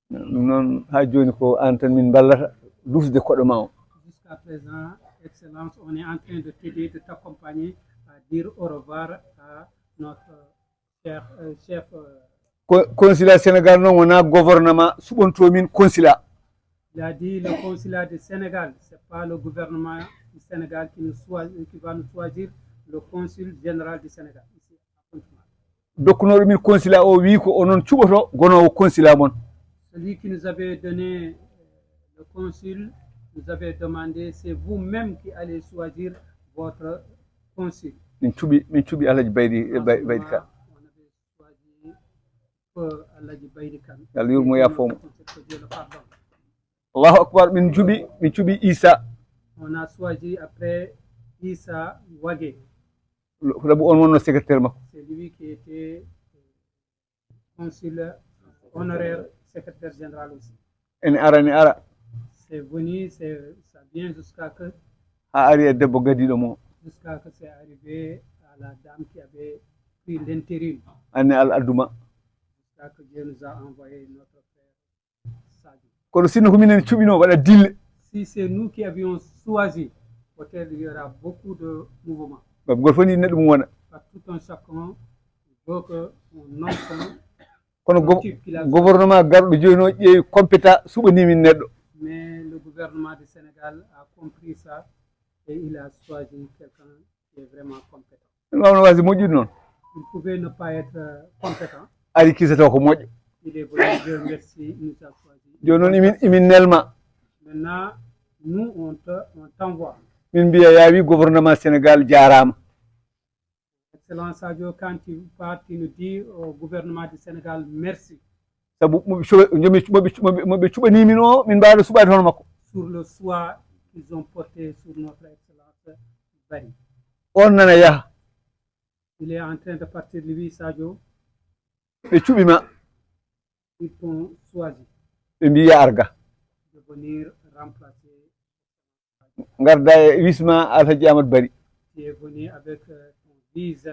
S3: présent.
S6: ɗum noon ha joni ko an tan min ballata lusde koɗo ma o.
S3: Jusqu'à présent, excellence, on est en train de t'aider, de t'accompagner à dire au revoir à notre chef.
S6: Consulat Sénégal noon wona gouvernement suɓonto min consulat.
S3: Il a dit le consulat du Sénégal, c'est pas le gouvernement du Sénégal qui va nous choisir le consul général du Sénégal ici à Pointe-Noire.
S6: Dokkunoɗo min consulat o wi ko onon cuɓoto gonowo consulat mon.
S3: Celui qui nous avait donné le consul nous avait demandé, c'est vous-même qui allez choisir votre consul.
S6: Min cuɓi Alhaji Baydi Ka. Allah yurmo yafomo. Allahu akbar. Min cuɓi Issa.
S3: On a choisi après Issa Wagé.
S6: Sabu on wonno secrétaire makko.
S3: C'est lui qui était consul honoraire, secrétaire général aussi.
S6: Ene ara.
S3: C'est venu, ça vient jusqu'à que.
S6: Ha ari e debbo gadiɗo mo.
S3: Jusqu'à que c'est arrivé à la dame qui avait pris l'intérim.
S6: Anne al adduma.
S3: Jusqu'à que Dieu nous a envoyé notre frère Sadio.
S6: Kono sinno ko minen cuɓino waɗa dille.
S3: Si c'est nous qui avions choisi, peut-être il y aura beaucoup de mouvements.
S6: Gam goto fof ni neɗɗo mum wona.
S3: Tout un chacun veut que on nomme
S6: kono gouvernement garɗo joni o ƴeewi compétent suɓani min neɗɗo.
S3: Mais le gouvernement du Sénégal a compris ça et il a choisi quelqu'un qui est vraiment compétent.
S6: wawno wasi moƴƴude noon.
S3: Il pouvait ne pas être compétent.
S6: ari kisata ko moƴƴo.
S3: Il est venu, Dieu merci, il nous a choisi.
S6: joni noon imin nelma.
S3: Maintenant, nous on t'envoie.
S6: min mbiya yaawi gouvernement Sénégal jarama.
S3: Excellence Sadio, quand tu pars, tu nous dis au gouvernement du Sénégal merci.
S6: Sabu moɓe cuɓanimin o min mbaɗa suɓade hono makko.
S3: Sur le choix qu'ils ont porté sur notre excellence Bari.
S6: On nana yaha.
S3: Il est en train de partir lui Sadio.
S6: ɓe cuɓima.
S3: Ils t'ont choisi.
S6: ɓe mbi ya arga.
S3: De venir remplacer.
S6: Garda e wisma Alhaji Amadou Bari.
S3: Qui est venu avec ton vise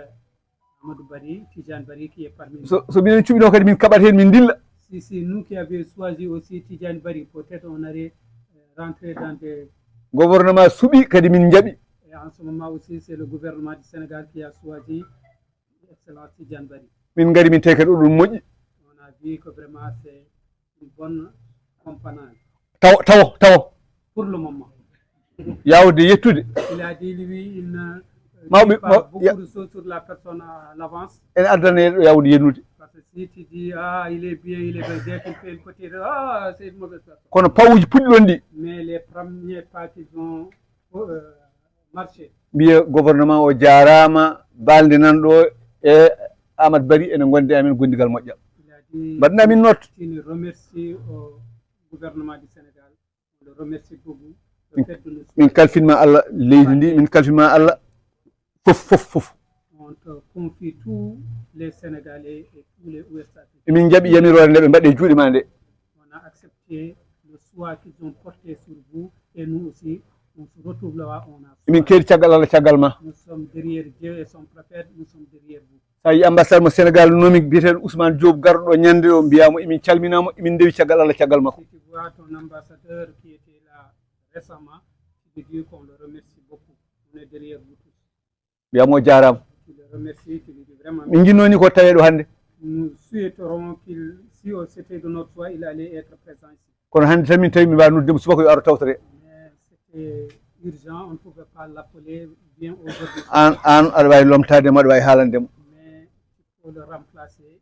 S3: Amadou Bari, Tidjane Bari qui est parmi nous.
S6: So minen cuɓino kadi min kaɓat hen min dilla.
S3: Si c'est nous qui avions choisi aussi Tidjane Bari, peut-être on aurait rentré dans des.
S6: Gouvernement suɓi kadi min jaɓi.
S3: Et en ce moment aussi, c'est le gouvernement du Sénégal qui a choisi excellence Tidjane Bari.
S6: Min ngari min tawi kadi ɗum moƴƴi.
S3: On a vu que vraiment c'est une bonne componente.
S6: Tawo.
S3: Pour le moment.
S6: Yawde yettude.
S3: Il a dit lui, il ne dit pas beaucoup de choses sur la personne à l'avance.
S6: En addana yawde yennude.
S3: Parce que si tu dis, il est bien, dès qu'il fait une petite, c'est une mauvaise personne.
S6: Kono pawuji puɗɗi ɗon ɗi.
S3: Mais les premiers pas qu'ils ont marché.
S6: Mbiya gouvernement o jarama balde nanɗo e Amadou Bari ene gonde amen gondigal moƴƴal. Mbaɗna min note.
S3: Il remercie au gouvernement du Sénégal. On le remercie beaucoup.
S6: Min kalfinma Allah leydi ndi, min kalfinma Allah fof.
S3: On te confie tous les Sénégalais et tous les Ouest-Africains.
S6: Min jaɓi yamirore nde ɓe mbaɗe juuɗe ma nde.
S3: On a accepté le choix qu'ils ont porté sur vous et nous aussi, on se retrouve là, on a.
S6: Min keedi caggal Allah caggal ma.
S3: Nous sommes derrière Dieu et son prophète, nous sommes derrière vous.
S6: Sa yi ambassade mo Sénégal nomi biyeteɗo Ousmane Diop garɗo ɗo ñande o mbiyamo emin calminamo emin dewi caggal Allah caggal makko.
S3: Si tu vois ton ambassadeur qui était là récemment, tu lui dis qu'on le remercie beaucoup. On est derrière vous tous.
S6: Mbiyamo jarama.
S3: Tu le remercies, tu lui dis vraiment.
S6: Min jinnoni ko taweɗo hande.
S3: Nous souhaiterons qu'il, si c'était de notre choix, il allait être présent ici.
S6: Kono hande tan min tawi mi mbawa noddemo subaka yo aro tawtore.
S3: Mais c'était urgent, on ne pouvait pas l'appeler bien aujourd'hui.
S6: An aɗa wawi lomtademo aɗa wawi haalandemo.
S3: Mais il faut le remplacer.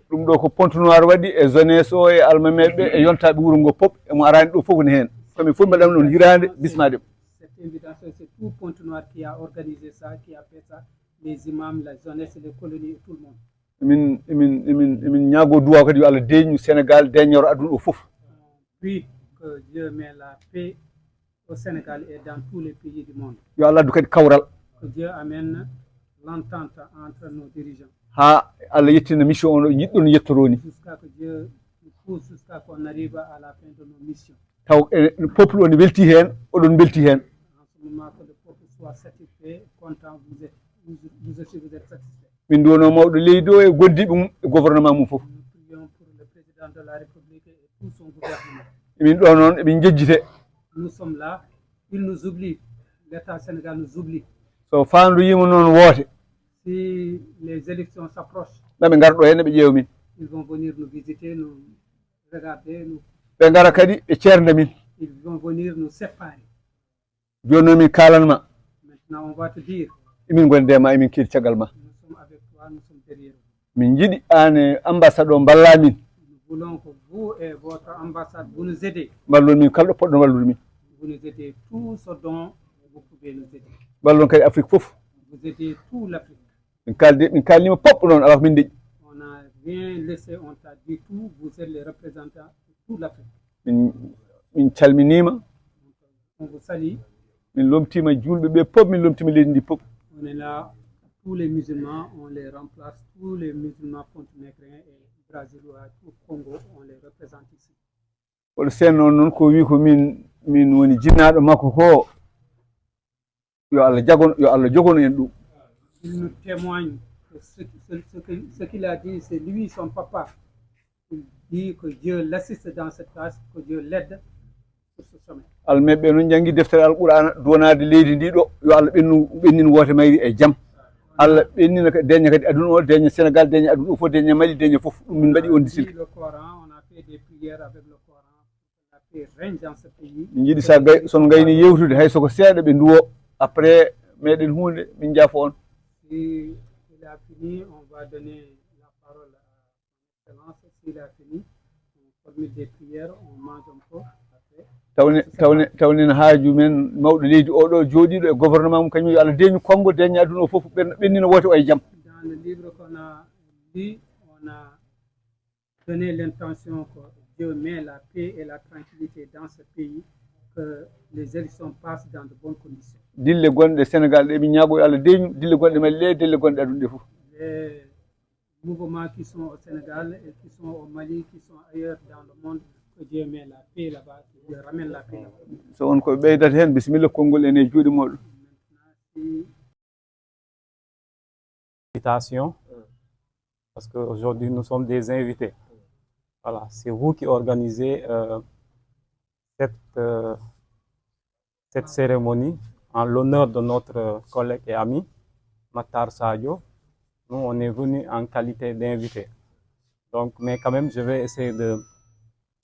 S6: ɗum ɗo ko Pointe-Noire waɗi e jeunesse o e almameɓe ɓe e yontaɓe wuro ngo pop emo arani ɗo fof ne hen komin fof mbaɗam ɗon hirande bismade.
S3: Cette invitation, c'est tout Pointe-Noire qui a organisé ça, qui a fait ça, les imams, la jeunesse, les colonies et tout le monde.
S6: emin ñaago duwa kadi yo Allah deeñu Sénégal deeñoro aduna o fof.
S3: Puis que Dieu met la paix au Sénégal et dans tous les pays du monde.
S6: Yo Allah addu kadi kawral.
S3: Que Dieu amène l'entente entre nos dirigeants.
S6: Ha Allah yettina mission on yiɗɗo no yettoroni.
S3: Jusqu'à que Dieu nous pousse jusqu'à qu'on arrive à la fin de nos missions.
S6: Taw peuple o ne welti hen oɗon belti hen.
S3: En ce moment que le peuple soit satisfait, content, vous aussi vous êtes satisfait.
S6: Min duwono mawɗo leydi o e goddiɓe mum e gouvernement mum fof.
S3: Nous prions pour le président de la République et tout son gouvernement.
S6: Min ɗo noon eɓe jejjite.
S3: Nous sommes là, il nous oublie, l'État sénégal nous oublie.
S6: So fandu yima noon woote.
S3: Si les élections s'approchent,
S6: ɓe garɗo hen ɓe ƴeewa min.
S3: Ils vont venir nous visiter, nous regarder, nous.
S6: ɓe ngara kadi ɓe ceernda min.
S3: Ils vont venir nous séparer.
S6: Joni noon min kalanma.
S3: Maintenant on va te dire.
S6: Emin gonde ma emin keedi caggal ma.
S3: Nous sommes avec toi, nous sommes derrière vous.
S6: Min jiiɗi an e ambassade o balla min.
S3: Nous voulons que vous et votre ambassade vous nous aidez.
S6: Ballon min kalɗo poɗɗo wallude min.
S3: Vous nous aidez tout ce dont vous pouvez nous aider.
S6: Ballon kadi Afrique fof.
S3: Vous aidez tout l'Afrique.
S6: min kalnima pop noon ala ko min deƴƴi.
S3: On n'a rien laissé, on t'a dit tout, vous êtes les représentants de toute l'Afrique.
S6: min calminima.
S3: On vous salue.
S6: Min lomtima julɓe ɓe pop min lomtima leydi ndi pop.
S3: On est là, tous les musulmans, on les remplace, tous les musulmans pontenégrins et brasilois, tout Congo, on les représente ici.
S6: Oɗo seeno on noon ko wi ko min woni jinnaɗo makko ko yo Allah jogono en ɗum.
S3: Il nous témoigne que ce qu'il a dit, c'est lui, son papa. Il dit que Dieu l'assiste dans cette tâche, que Dieu l'aide sur ce chemin.
S6: Almeɓe noon jangi deftere alqur'ana duwanade leydi ndi ɗo yo Allah ɓennin woote mayri e jaam. Allah ɓennina deña kadi aduna o deña Sénégal deña aduna o fof deña Mali deña fof ɗum min mbaɗi on disilka.
S3: Le Coran, on a fait des prières avec le Coran pour que la paix règne dans ce pays.
S6: Min jiiɗi son gayni yewtude hay soko seeɗa ɓe nduwo après meɗen hunde min jaafo on.
S3: Si il a fini, on va donner la parole à l'excellence. S'il a fini, on formule des prières, on mange un peu.
S6: tawnen haaju men mawɗo leydi oɗo jooɗiɗo e gouvernement mum kañum yo Allah deeñu Congo deeña aduna o fof ɓennina woote o e jaam.
S3: Dans le livre qu'on a lu, on a donné l'intention que Dieu met la paix et la tranquillité dans ce pays, que les élections passent dans de bonnes conditions.
S6: Dille gonɗe Sénégal ɗe min ñaago yo Allah deeñu dille gonɗe Mali ɗe dille gonɗe aduna ɗe fof.
S3: Les mouvements qui sont au Sénégal et qui sont au Mali, qui sont ailleurs dans le monde, que Dieu met la paix là-bas, que Dieu ramène la paix là-bas.
S6: So on ko ɓeydata hen bisimilla konngol ene juuɗe moɗon.
S11: Invitation, parce qu'aujourd'hui nous sommes des invités. Voilà, c'est vous qui organisez cette cérémonie en l'honneur de notre collègue et ami Matar Sadio. Nous, on est venus en qualité d'invités. Donc, mais quand même, je vais essayer de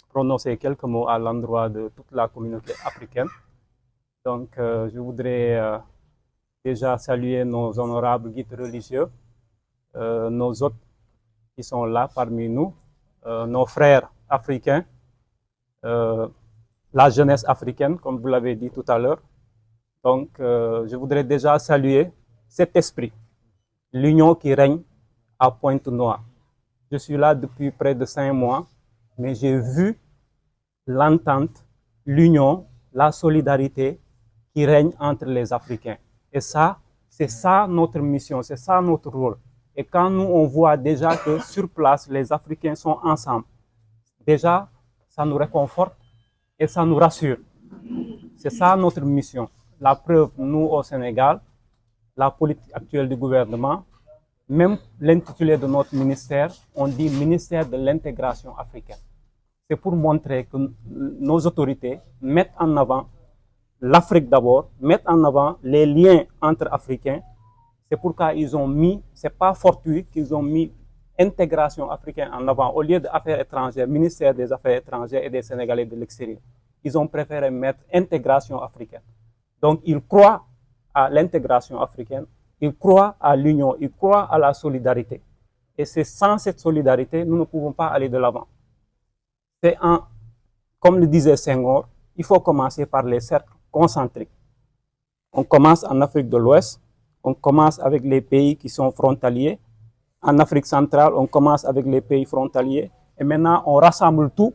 S11: prononcer quelques mots à l'endroit de toute la communauté africaine. Donc, je voudrais déjà saluer nos honorables guides religieux, nos hôtes qui sont là parmi nous, nos frères africains, la jeunesse africaine, comme vous l'avez dit tout à l'heure. Donc, je voudrais déjà saluer cet esprit, l'union qui règne à Pointe-Noire. Je suis là depuis près de 5 mois, mais j'ai vu l'entente, l'union, la solidarité qui règne entre les Africains. Et ça, c'est ça notre mission, c'est ça notre rôle. Et quand nous, on voit déjà que sur place, les Africains sont ensemble, déjà, ça nous réconforte et ça nous rassure. C'est ça notre mission. La preuve, nous au Sénégal, la politique actuelle du gouvernement, même l'intitulé de notre ministère, on dit ministère de l'intégration africaine. C'est pour montrer que nos autorités mettent en avant l'Afrique d'abord, mettent en avant les liens entre Africains. C'est pourquoi ils ont mis, c'est pas fortuit qu'ils ont mis intégration africaine en avant au lieu d'affaires étrangères, ministère des Affaires étrangères et des Sénégalais de l'extérieur. Ils ont préféré mettre intégration africaine. Donc ils croient à l'intégration africaine, ils croient à l'union, ils croient à la solidarité. Et c'est sans cette solidarité, nous ne pouvons pas aller de l'avant. Comme le disait Senghor, il faut commencer par les cercles concentriques. On commence en Afrique de l'Ouest, on commence avec les pays qui sont frontaliers. En Afrique centrale, on commence avec les pays frontaliers. Et maintenant, on rassemble tout.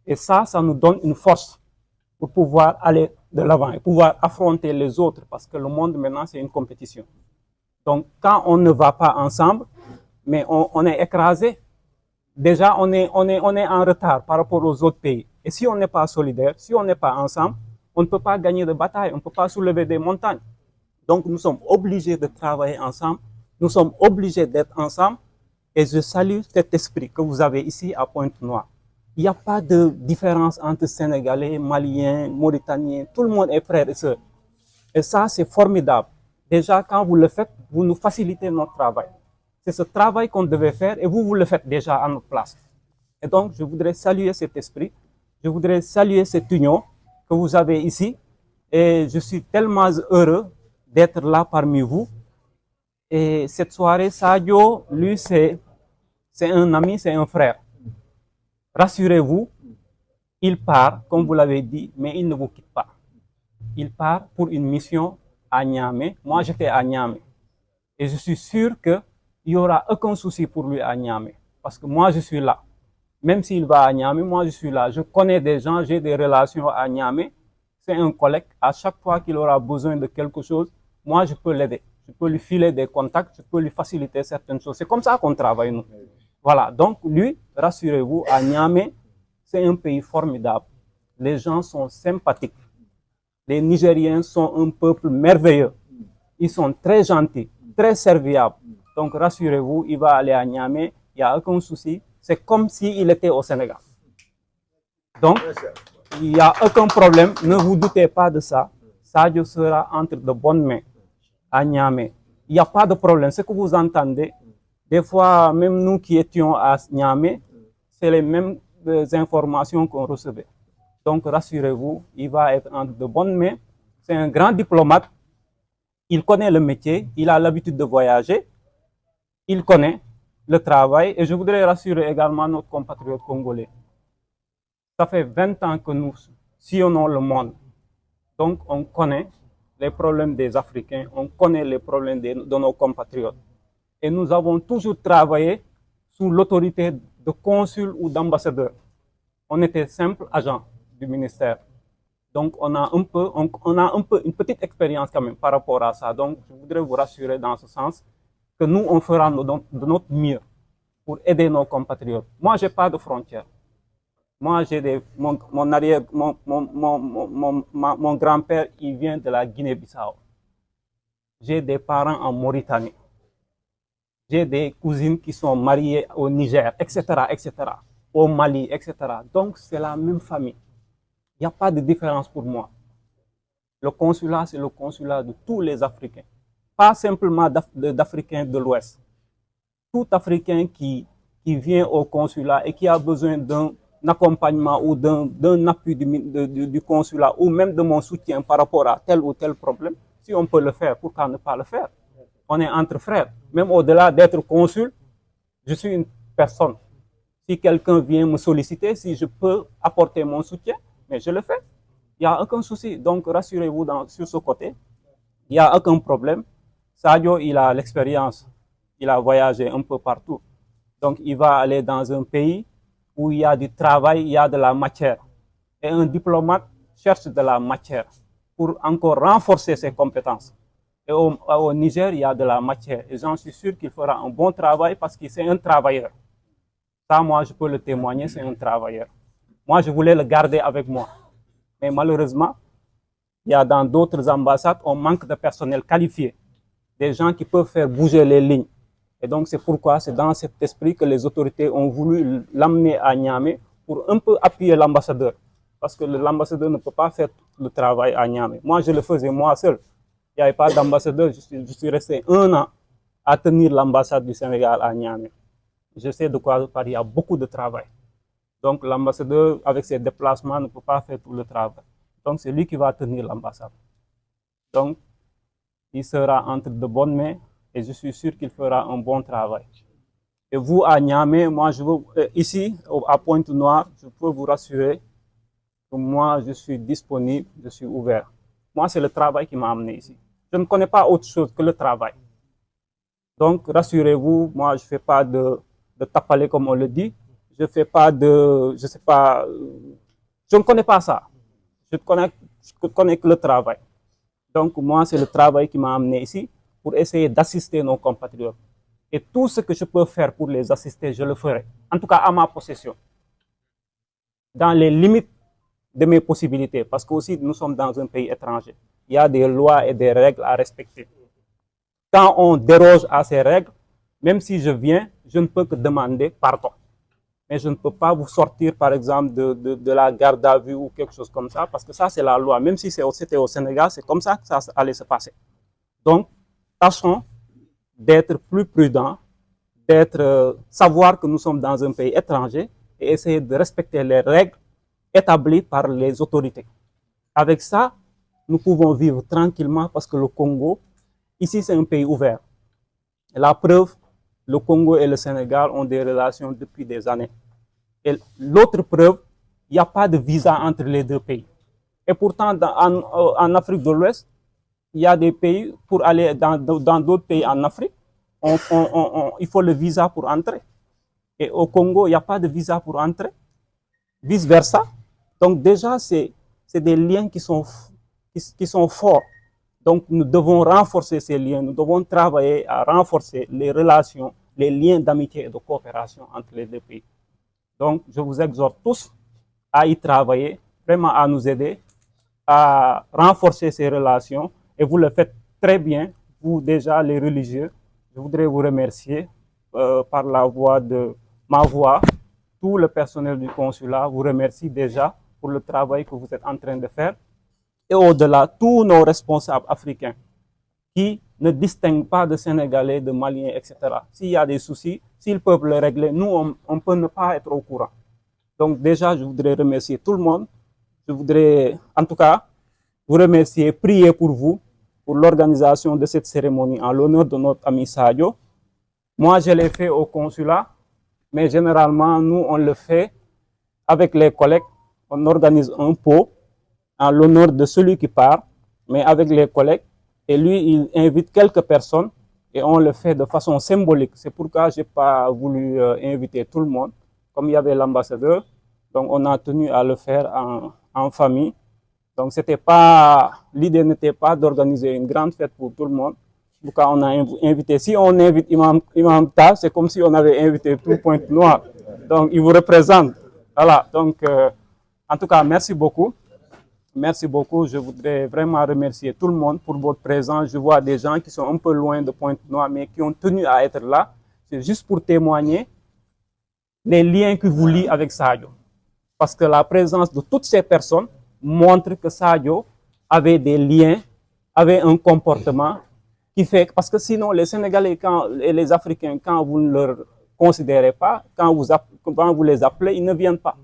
S11: Et ça nous donne une force pour pouvoir aller de l'avant et pouvoir affronter les autres. Parce que le monde, maintenant, c'est une compétition. Donc, quand on ne va pas ensemble, mais on est écrasé, déjà, on est en retard par rapport aux autres pays. Et si on n'est pas solidaire, si on n'est pas ensemble, on ne peut pas gagner de bataille, on ne peut pas soulever des montagnes. Donc, nous sommes obligés de travailler ensemble, nous sommes obligés d'être ensemble, et je salue cet esprit que vous avez ici à Pointe-Noire. Il n'y a pas de différence entre Sénégalais, Maliens, Mauritaniens, tout le monde est frère et sœur. Et ça, c'est formidable. Déjà, quand vous le faites, vous nous facilitez notre travail. C'est ce travail qu'on devait faire et vous le faites déjà à notre place. Et donc, je voudrais saluer cet esprit, je voudrais saluer cette union que vous avez ici. Et je suis tellement heureux d'être là parmi vous. Et cette soirée, Sadio, lui, c'est un ami, c'est un frère. Rassurez-vous, il part, comme vous l'avez dit, mais il ne vous quitte pas. Il part pour une mission à Niamey. Moi, j'étais à Niamey. Et je suis sûr qu'il n'y aura aucun souci pour lui à Niamey. Parce que moi, je suis là. Même s'il va à Niamey, moi, je suis là. Je connais des gens, j'ai des relations à Niamey. C'est un collègue. À chaque fois qu'il aura besoin de quelque chose, moi, je peux l'aider. Je peux lui filer des contacts, je peux lui faciliter certaines choses. C'est comme ça qu'on travaille, nous. Voilà. Donc, lui, rassurez-vous, à Niamey, c'est un pays formidable. Les gens sont sympathiques. Les Nigériens sont un peuple merveilleux. Ils sont très gentils, très serviables. Donc, rassurez-vous, il va aller à Niamey, il n'y a aucun souci. C'est comme s'il était au Sénégal. Donc, il n'y a aucun problème. Ne vous doutez pas de ça. Sadio sera entre de bonnes mains à Niamey. Il n'y a pas de problème. Ce que vous entendez, des fois, même nous qui étions à Niamey, c'est les mêmes informations qu'on recevait. Donc, rassurez-vous, il va être entre de bonnes mains. C'est un grand diplomate. Il connaît le métier. Il a l'habitude de voyager. Il connaît le travail. Et je voudrais rassurer également notre compatriote congolais. Ça fait 20 ans que nous sillonnons le monde. Donc, on connaît les problèmes des Africains. On connaît les problèmes de nos compatriotes. Et nous avons toujours travaillé sous l'autorité de consuls ou d'ambassadeurs. On était simples agents du ministère. Donc, on a un peu une petite expérience quand même par rapport à ça. Donc, je voudrais vous rassurer dans ce sens que nous, on fera de notre mieux pour aider nos compatriotes. Moi, je n'ai pas de frontières. Moi, j'ai mon grand-père, il vient de la Guinée-Bissau. J'ai des parents en Mauritanie. J'ai des cousines qui sont mariées au Niger, etc., etc., au Mali, etc. Donc, c'est la même famille. Il n'y a pas de différence pour moi. Le consulat, c'est le consulat de tous les Africains. Pas simplement d'Africains de l'Ouest. Tout Africain qui vient au consulat et qui a besoin d'un accompagnement ou d'un appui du consulat ou même de mon soutien par rapport à tel ou tel problème, si on peut le faire, pourquoi ne pas le faire? On est entre frères. Même au-delà d'être consul, je suis une personne. Si quelqu'un vient me solliciter, si je peux apporter mon soutien, mais je le fais. Il n'y a aucun souci. Donc, rassurez-vous sur ce côté. Il n'y a aucun problème. Sadio, il a l'expérience. Il a voyagé un peu partout. Donc, il va aller dans un pays où il y a du travail, il y a de la matière. Et un diplomate cherche de la matière pour encore renforcer ses compétences. Et au Niger, il y a de la matière. Et j'en suis sûr qu'il fera un bon travail parce que c'est un travailleur. Ça, moi, je peux le témoigner, c'est un travailleur. Moi, je voulais le garder avec moi. Mais malheureusement, il y a dans d'autres ambassades, on manque de personnel qualifié. Des gens qui peuvent faire bouger les lignes. Et donc, c'est pourquoi c'est dans cet esprit que les autorités ont voulu l'amener à Niamey pour un peu appuyer l'ambassadeur. Parce que l'ambassadeur ne peut pas faire le travail à Niamey. Moi, je le faisais moi seul. Il n'y avait pas d'ambassadeur. Je suis resté 1 an à tenir l'ambassade du Sénégal à Niamey. Je sais de quoi je parle. Il y a beaucoup de travail. Donc, l'ambassadeur, avec ses déplacements, ne peut pas faire tout le travail. Donc, c'est lui qui va tenir l'ambassade. Donc, il sera entre de bonnes mains et je suis sûr qu'il fera un bon travail. Et vous, à Niamey, moi, ici, à Pointe-Noire, je peux vous rassurer que moi, je suis disponible, je suis ouvert. Moi, c'est le travail qui m'a amené ici. Je ne connais pas autre chose que le travail. Donc, rassurez-vous, moi, je ne fais pas de tapaler comme on le dit. Je ne fais pas je sais pas, je ne connais pas ça. Je connais que le travail. Donc, moi, c'est le travail qui m'a amené ici pour essayer d'assister nos compatriotes. Et tout ce que je peux faire pour les assister, je le ferai. En tout cas, à ma possession. Dans les limites de mes possibilités. Parce que aussi, nous sommes dans un pays étranger. Il y a des lois et des règles à respecter. Quand on déroge à ces règles, même si je viens, je ne peux que demander pardon. Mais je ne peux pas vous sortir, par exemple, de la garde à vue ou quelque chose comme ça, parce que ça, c'est la loi. Même si c'était au Sénégal, c'est comme ça que ça allait se passer. Donc, tâchons d'être plus prudents, savoir que nous sommes dans un pays étranger et essayer de respecter les règles établies par les autorités. Avec ça, nous pouvons vivre tranquillement parce que le Congo, ici, c'est un pays ouvert. Et la preuve, le Congo et le Sénégal ont des relations depuis des années. Et l'autre preuve, il n'y a pas de visa entre les deux pays. Et pourtant, en Afrique de l'Ouest, il y a des pays, pour aller dans d'autres pays en Afrique, il faut le visa pour entrer. Et au Congo, il n'y a pas de visa pour entrer. Vice-versa. Donc déjà, c'est des liens qui sont forts. Donc nous devons renforcer ces liens, nous devons travailler à renforcer les relations, les liens d'amitié et de coopération entre les deux pays. Donc je vous exhorte tous à y travailler, vraiment à nous aider, à renforcer ces relations. Et vous le faites très bien, vous déjà les religieux. Je voudrais vous remercier par la voix de ma voix. Tout le personnel du consulat vous remercie déjà pour le travail que vous êtes en train de faire. Et au-delà, tous nos responsables africains qui ne distinguent pas de Sénégalais, de Maliens, etc. S'il y a des soucis, s'ils peuvent le régler, nous, on peut ne pas être au courant. Donc déjà, je voudrais remercier tout le monde. Je voudrais, en tout cas, vous remercier, prier pour vous, pour l'organisation de cette cérémonie en l'honneur de notre ami Sadio. Moi, je l'ai fait au consulat, mais généralement, nous, on le fait avec les collègues. On organise un pot en l'honneur de celui qui part, mais avec les collègues. Et lui, il invite quelques personnes et on le fait de façon symbolique. C'est pourquoi je n'ai pas voulu inviter tout le monde. Comme il y avait l'ambassadeur, donc on a tenu à le faire en famille. Donc l'idée n'était pas d'organiser une grande fête pour tout le monde. En tout cas, on a invité, si on invite Imam Ta, c'est comme si on avait invité tout Pointe-Noire. Donc, il vous représente. Voilà, donc, en tout cas, merci beaucoup. Merci beaucoup. Je voudrais vraiment remercier tout le monde pour votre présence. Je vois des gens qui sont un peu loin de Pointe-Noire, mais qui ont tenu à être là. C'est juste pour témoigner les liens que vous lient avec Sadio. Parce que la présence de toutes ces personnes montre que Sadio avait des liens, avait un comportement qui fait... Parce que sinon, les Sénégalais et les Africains, quand vous ne leur considérez pas, quand vous les appelez, ils ne viennent pas.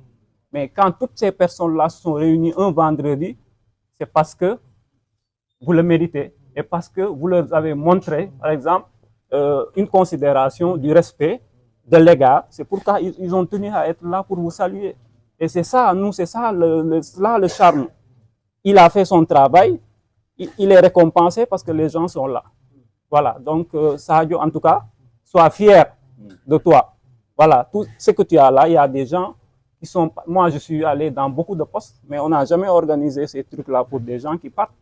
S11: Mais quand toutes ces personnes-là sont réunies un vendredi, c'est parce que vous le méritez et parce que vous leur avez montré, par exemple, une considération, du respect, de l'égard. C'est pourquoi ils ont tenu à être là pour vous saluer. Et c'est ça, c'est ça le charme. Il a fait son travail, il est récompensé parce que les gens sont là. Voilà, donc Sadio, en tout cas, sois fier de toi. Voilà, tout ce que tu as là, il y a des gens... Moi, je suis allé dans beaucoup de postes, mais on n'a jamais organisé ces trucs-là pour des gens qui partent.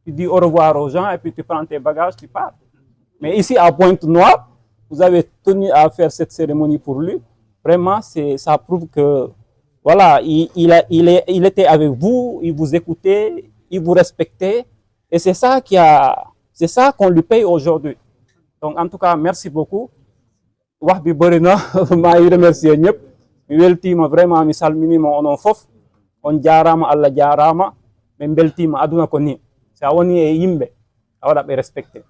S11: Tu dis au revoir aux gens et puis tu prends tes bagages, tu pars. Mais ici, à Pointe-Noire, vous avez tenu à faire cette cérémonie pour lui. Vraiment, ça prouve que, voilà, il était avec vous, il vous écoutait, il vous respectait. Et c'est ça qu'on lui paye aujourd'hui. Donc, en tout cas, merci beaucoup. Wax bi bari na maa ngi remercier ñëpp. Mi weltima vraiment mi salminima onon fof on jarama Allah jarama min beltima aduna ko ni sa woni e yimɓe a waɗa ɓe respecté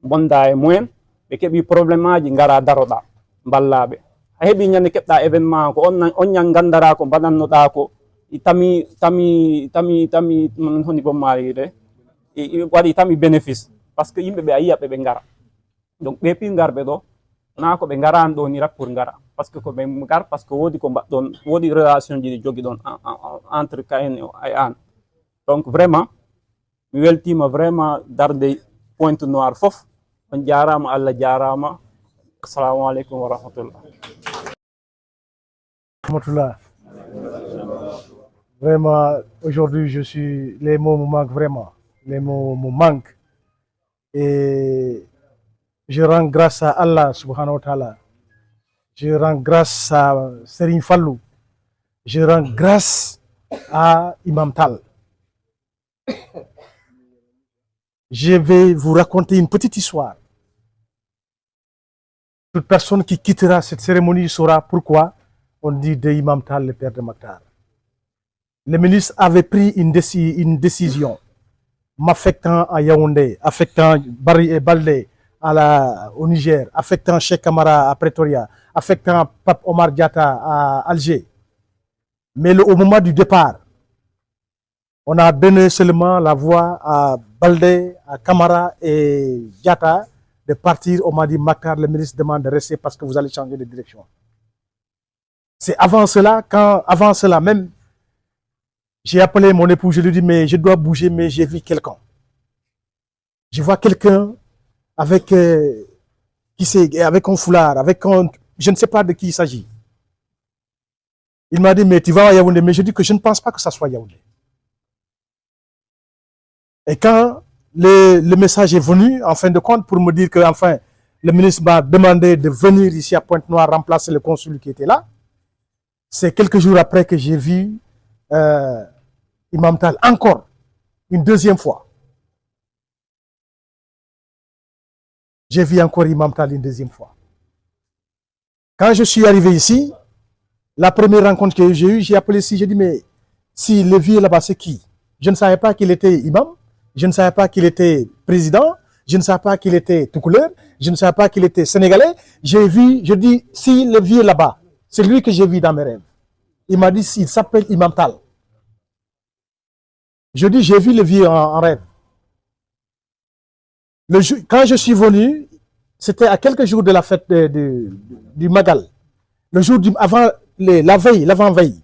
S11: bonda e mumen ɓe keeɓi probléme aji gara daroɗa ballaɓe a heeɓi ñande keɓɗa événement ko on ñan gandara ko mbaɗannoɗa ko tami honi bommari de waɗi tami bénéfice par ce que yimɓe ɓe a yiyaɓe ɓe gara donc ɓe pi garɓe ɗo na ko ɓe ngaran ɗo ni rak pour ngara par ce que ko ɓe ngar par ce que woodi ko mbaɗɗon woodi relation ji ɗi jogi ɗon entre kayen e an donc vraiment mi weltima vraiment darde Pointe Noire fof on jarama Allah jarama assalamu aleykum wa rahmatullah.
S12: Vraiment, aujourd'hui, les mots me manquent vraiment. Les mots me manquent. Et je rends grâce à Allah, subhanahu wa ta'ala. Je rends grâce à Serigne Fallou. Je rends grâce à Imam Tal. Je vais vous raconter une petite histoire. Toute personne qui quittera cette cérémonie saura pourquoi on dit de Imam Tal, le père de Maktar. Le ministre avait pris une décision m'affectant à Yaoundé, affectant Bari et Baldé au Niger, affectant Cheikh Kamara à Pretoria, affectant Pape Omar Diatta à Alger. Mais au moment du départ, on a donné seulement la voix à Baldé, à Kamara et Diatta de partir. On m'a dit, Maktar, le ministre demande de rester parce que vous allez changer de direction. C'est avant cela même, j'ai appelé mon époux, je lui ai dit, mais je dois bouger, mais j'ai vu quelqu'un. Je vois quelqu'un avec, avec un foulard, je ne sais pas de qui il s'agit. Il m'a dit, mais tu vas à Yaoundé, mais je dis que je ne pense pas que ça soit Yaoundé. Et quand le message est venu, en fin de compte, pour me dire que enfin, le ministre m'a demandé de venir ici à Pointe-Noire remplacer le consul qui était là, c'est quelques jours après que j'ai vu Imam Tal encore, une deuxième fois. J'ai vu encore Imam Tal une deuxième fois. Quand je suis arrivé ici, la première rencontre que j'ai eue, j'ai appelé ici, j'ai dit, mais si le vieux là-bas, c'est qui? Je ne savais pas qu'il était imam, je ne savais pas qu'il était président, je ne savais pas qu'il était tout couleur, je ne savais pas qu'il était sénégalais. J'ai vu, je dis, si le vieux là-bas, c'est lui que j'ai vu dans mes rêves. Il m'a dit, il s'appelle Imam Tal. Je dis, j'ai vu le vieux en rêve. Quand je suis venu, c'était à quelques jours de la fête du Magal. Le jour avant, l'avant-veille.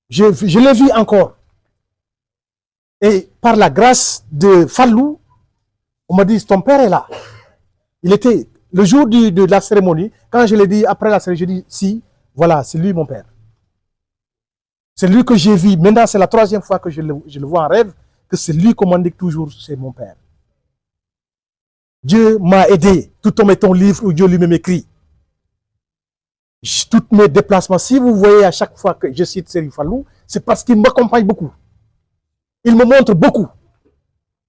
S12: Je l'ai vu encore. Et par la grâce de Fallou, on m'a dit, ton père est là. Il était, le jour de la cérémonie, quand je l'ai dit, après la cérémonie, je dis, si, voilà, c'est lui mon père. C'est lui que j'ai vu. Maintenant, c'est la troisième fois que je le vois en rêve, que c'est lui qu'on m'indique toujours, c'est mon père. Dieu m'a aidé, tout en mettant un livre où Dieu lui-même écrit. Tous mes déplacements, si vous voyez à chaque fois que je cite Serigne Fallou, c'est parce qu'il m'accompagne beaucoup. Il me montre beaucoup.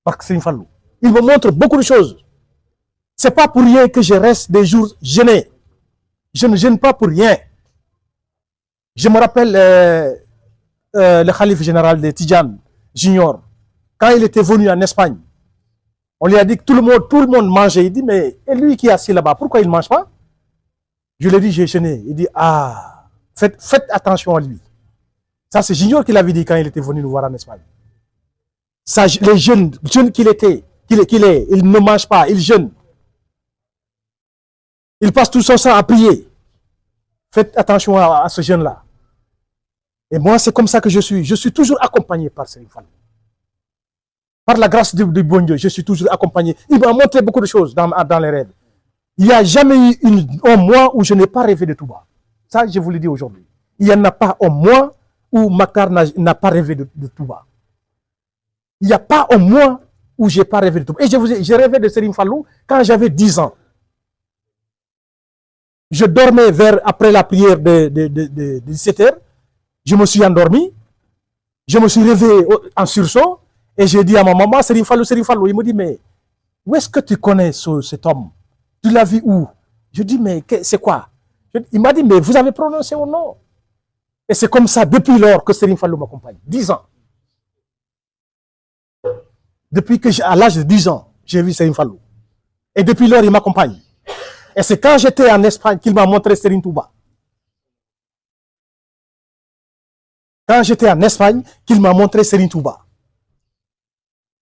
S12: Parce que Serigne Fallou. Il me montre beaucoup de choses. C'est pas pour rien que je reste des jours gênés. Je ne gêne pas pour rien. Je me rappelle le calife général de Tidjane Junior, quand il était venu en Espagne, on lui a dit que tout le monde mangeait. Il dit, mais et lui qui est assis là-bas, pourquoi il ne mange pas? Je lui ai dit, j'ai gêné. Il dit, ah, faites attention à lui. Ça, c'est Junior qui l'avait dit quand il était venu nous voir en Espagne. Ça, les jeunes qu'il est, il ne mange pas, il jeûne. Il passe tout son temps à prier. Faites attention à ce jeune-là. Et moi, c'est comme ça que je suis. Je suis toujours accompagné par Serigne Fallou. Par la grâce du bon Dieu, je suis toujours accompagné. Il m'a montré beaucoup de choses dans les rêves. Il n'y a jamais eu un mois où je n'ai pas rêvé de Touba. Ça, je vous le dis aujourd'hui. Il n'y en a pas un mois où Maktar n'a pas rêvé de Touba. Il n'y a pas un mois où je n'ai pas rêvé de Touba. Et j'ai rêvé de Serigne Fallou quand j'avais 10 ans. Je dormais après la prière de 17h. Je me suis endormi. Je me suis réveillé en sursaut. Et j'ai dit à ma maman, Serigne Fallou, Serigne Fallou. Il me dit, mais où est-ce que tu connais cet homme? Tu l'as vu où? Je dis, mais c'est quoi? Il m'a dit, mais vous avez prononcé mon nom. Et c'est comme ça, depuis lors, que Serigne Fallou m'accompagne. 10 ans. Depuis que, à l'âge de 10 ans, j'ai vu Serigne Fallou. Et depuis lors, il m'accompagne. Et c'est quand j'étais en Espagne qu'il m'a montré Serigne Touba. Quand j'étais en Espagne, qu'il m'a montré Serigne Touba.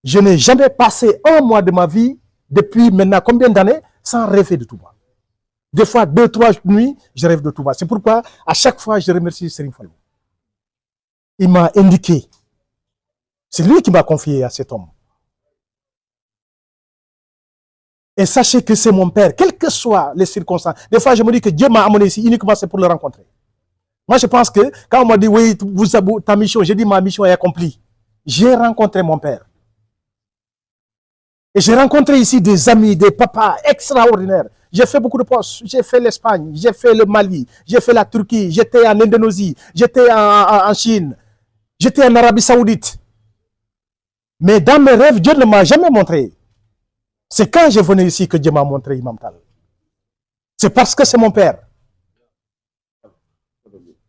S12: Je n'ai jamais passé un mois de ma vie, depuis maintenant combien d'années, sans rêver de Touba. Des fois, 2-3 nuits, je rêve de Touba. C'est pourquoi, à chaque fois, je remercie Serigne Fallou. Il m'a indiqué. C'est lui qui m'a confié à cet homme. Et sachez que c'est mon père, quelles que soient les circonstances. Des fois, je me dis que Dieu m'a amené ici uniquement c'est pour le rencontrer. Moi, je pense que quand on m'a dit, oui, ta mission, j'ai dit, ma mission est accomplie. J'ai rencontré mon père. Et j'ai rencontré ici des amis, des papas extraordinaires. J'ai fait beaucoup de postes. J'ai fait l'Espagne, j'ai fait le Mali, j'ai fait la Turquie, j'étais en Indonésie, j'étais en Chine, j'étais en Arabie Saoudite. Mais dans mes rêves, Dieu ne m'a jamais montré. C'est quand je venais ici que Dieu m'a montré Imam Tall. C'est parce que c'est mon père.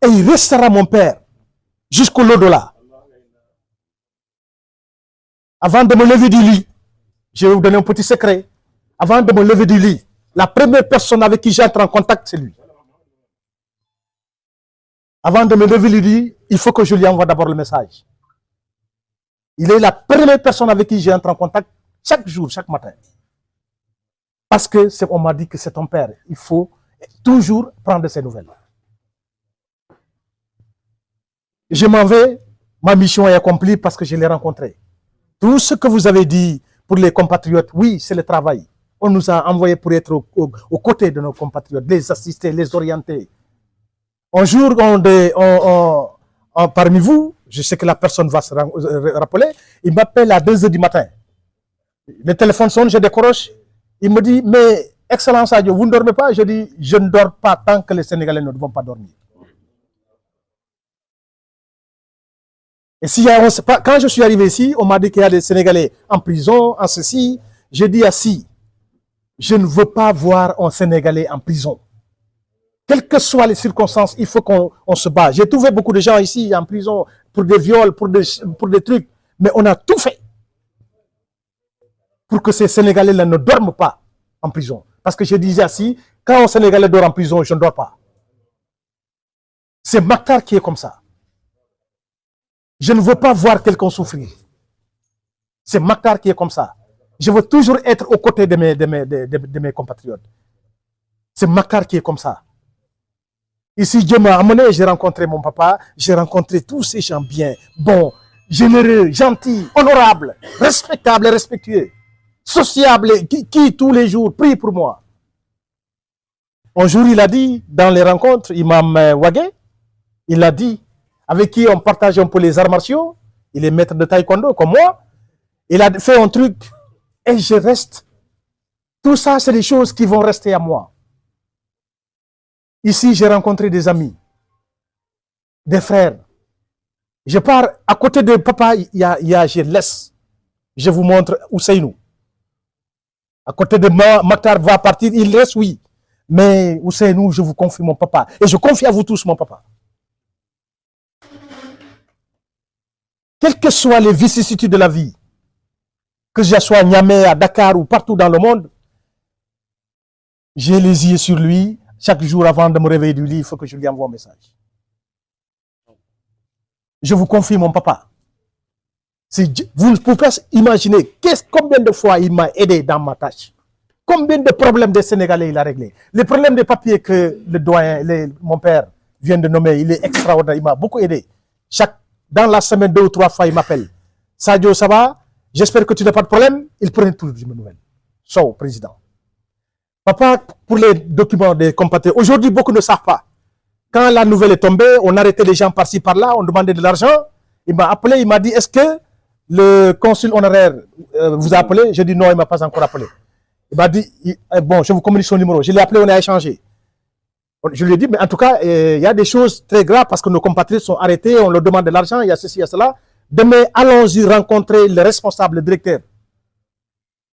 S12: Et il restera mon père jusqu'au l'au-delà. Avant de me lever du lit, je vais vous donner un petit secret. Avant de me lever du lit, la première personne avec qui j'entre en contact, c'est lui. Avant de me lever du lit, il faut que je lui envoie d'abord le message. Il est la première personne avec qui j'entre en contact chaque jour, chaque matin. Parce que on m'a dit que c'est ton père. Il faut toujours prendre ses nouvelles. Je m'en vais, ma mission est accomplie parce que je l'ai rencontré. Tout ce que vous avez dit pour les compatriotes, oui, c'est le travail. On nous a envoyés pour être aux côtés de nos compatriotes, les assister, les orienter. Un jour, parmi vous, je sais que la personne va se rappeler, il m'appelle à 2 h du matin. Le téléphone sonne, je décroche. Il me dit, mais Excellence Sadio, vous ne dormez pas? Je dis, je ne dors pas tant que les Sénégalais ne vont pas dormir. Et quand je suis arrivé ici, on m'a dit qu'il y a des Sénégalais en prison, en ceci. J'ai dit assis, je ne veux pas voir un Sénégalais en prison. Quelles que soient les circonstances, il faut qu'on se bat. J'ai trouvé beaucoup de gens ici en prison pour des viols, pour des trucs. Mais on a tout fait pour que ces Sénégalais-là ne dorment pas en prison. Parce que je disais assis, quand un Sénégalais dort en prison, je ne dors pas. C'est Maktar qui est comme ça. Je ne veux pas voir quelqu'un souffrir. C'est Maktar qui est comme ça. Je veux toujours être aux côtés de mes compatriotes. C'est Maktar qui est comme ça. Ici, Dieu m'a amené, j'ai rencontré mon papa, j'ai rencontré tous ces gens bien, bons, généreux, gentils, honorables, respectables et respectueux, sociables, qui tous les jours prient pour moi. Un jour, il a dit, dans les rencontres, Imam Wagé, il a dit, avec qui on partage un peu les arts martiaux, il est maître de taekwondo comme moi, il a fait un truc et je reste. Tout ça, c'est des choses qui vont rester à moi. Ici, j'ai rencontré des amis, des frères. Je pars à côté de papa, je laisse. Je vous montre Ousseynou. À côté de Maktar va partir, il reste, oui. Mais Ousseynou, je vous confie mon papa. Et je confie à vous tous mon papa. Quelles que soient les vicissitudes de la vie, que je sois à Niamey, à Dakar ou partout dans le monde, j'ai les yeux sur lui. Chaque jour avant de me réveiller du lit, il faut que je lui envoie un message. Je vous confie mon papa. Vous ne pouvez pas imaginer combien de fois il m'a aidé dans ma tâche. Combien de problèmes des Sénégalais il a réglé. Les problèmes de papier que le doyen, mon père vient de nommer, il est extraordinaire. Il m'a beaucoup aidé. Dans la semaine 2 ou 3 fois, il m'appelle. Sadio, ça va? J'espère que tu n'as pas de problème. Il prenait toujours mes nouvelles. So, président. Papa, pour les documents des compatriotes, aujourd'hui, beaucoup ne savent pas. Quand la nouvelle est tombée, on arrêtait les gens par-ci, par-là, on demandait de l'argent. Il m'a appelé, il m'a dit, est-ce que le consul honoraire vous a appelé? J'ai dit non, il ne m'a pas encore appelé. Il m'a dit, bon, je vous communique son numéro. Je l'ai appelé, on a échangé. Je lui ai dit, mais en tout cas, il y a des choses très graves parce que nos compatriotes sont arrêtés, on leur demande de l'argent, il y a ceci, il y a cela. Demain, allons-y rencontrer le responsable, le directeur,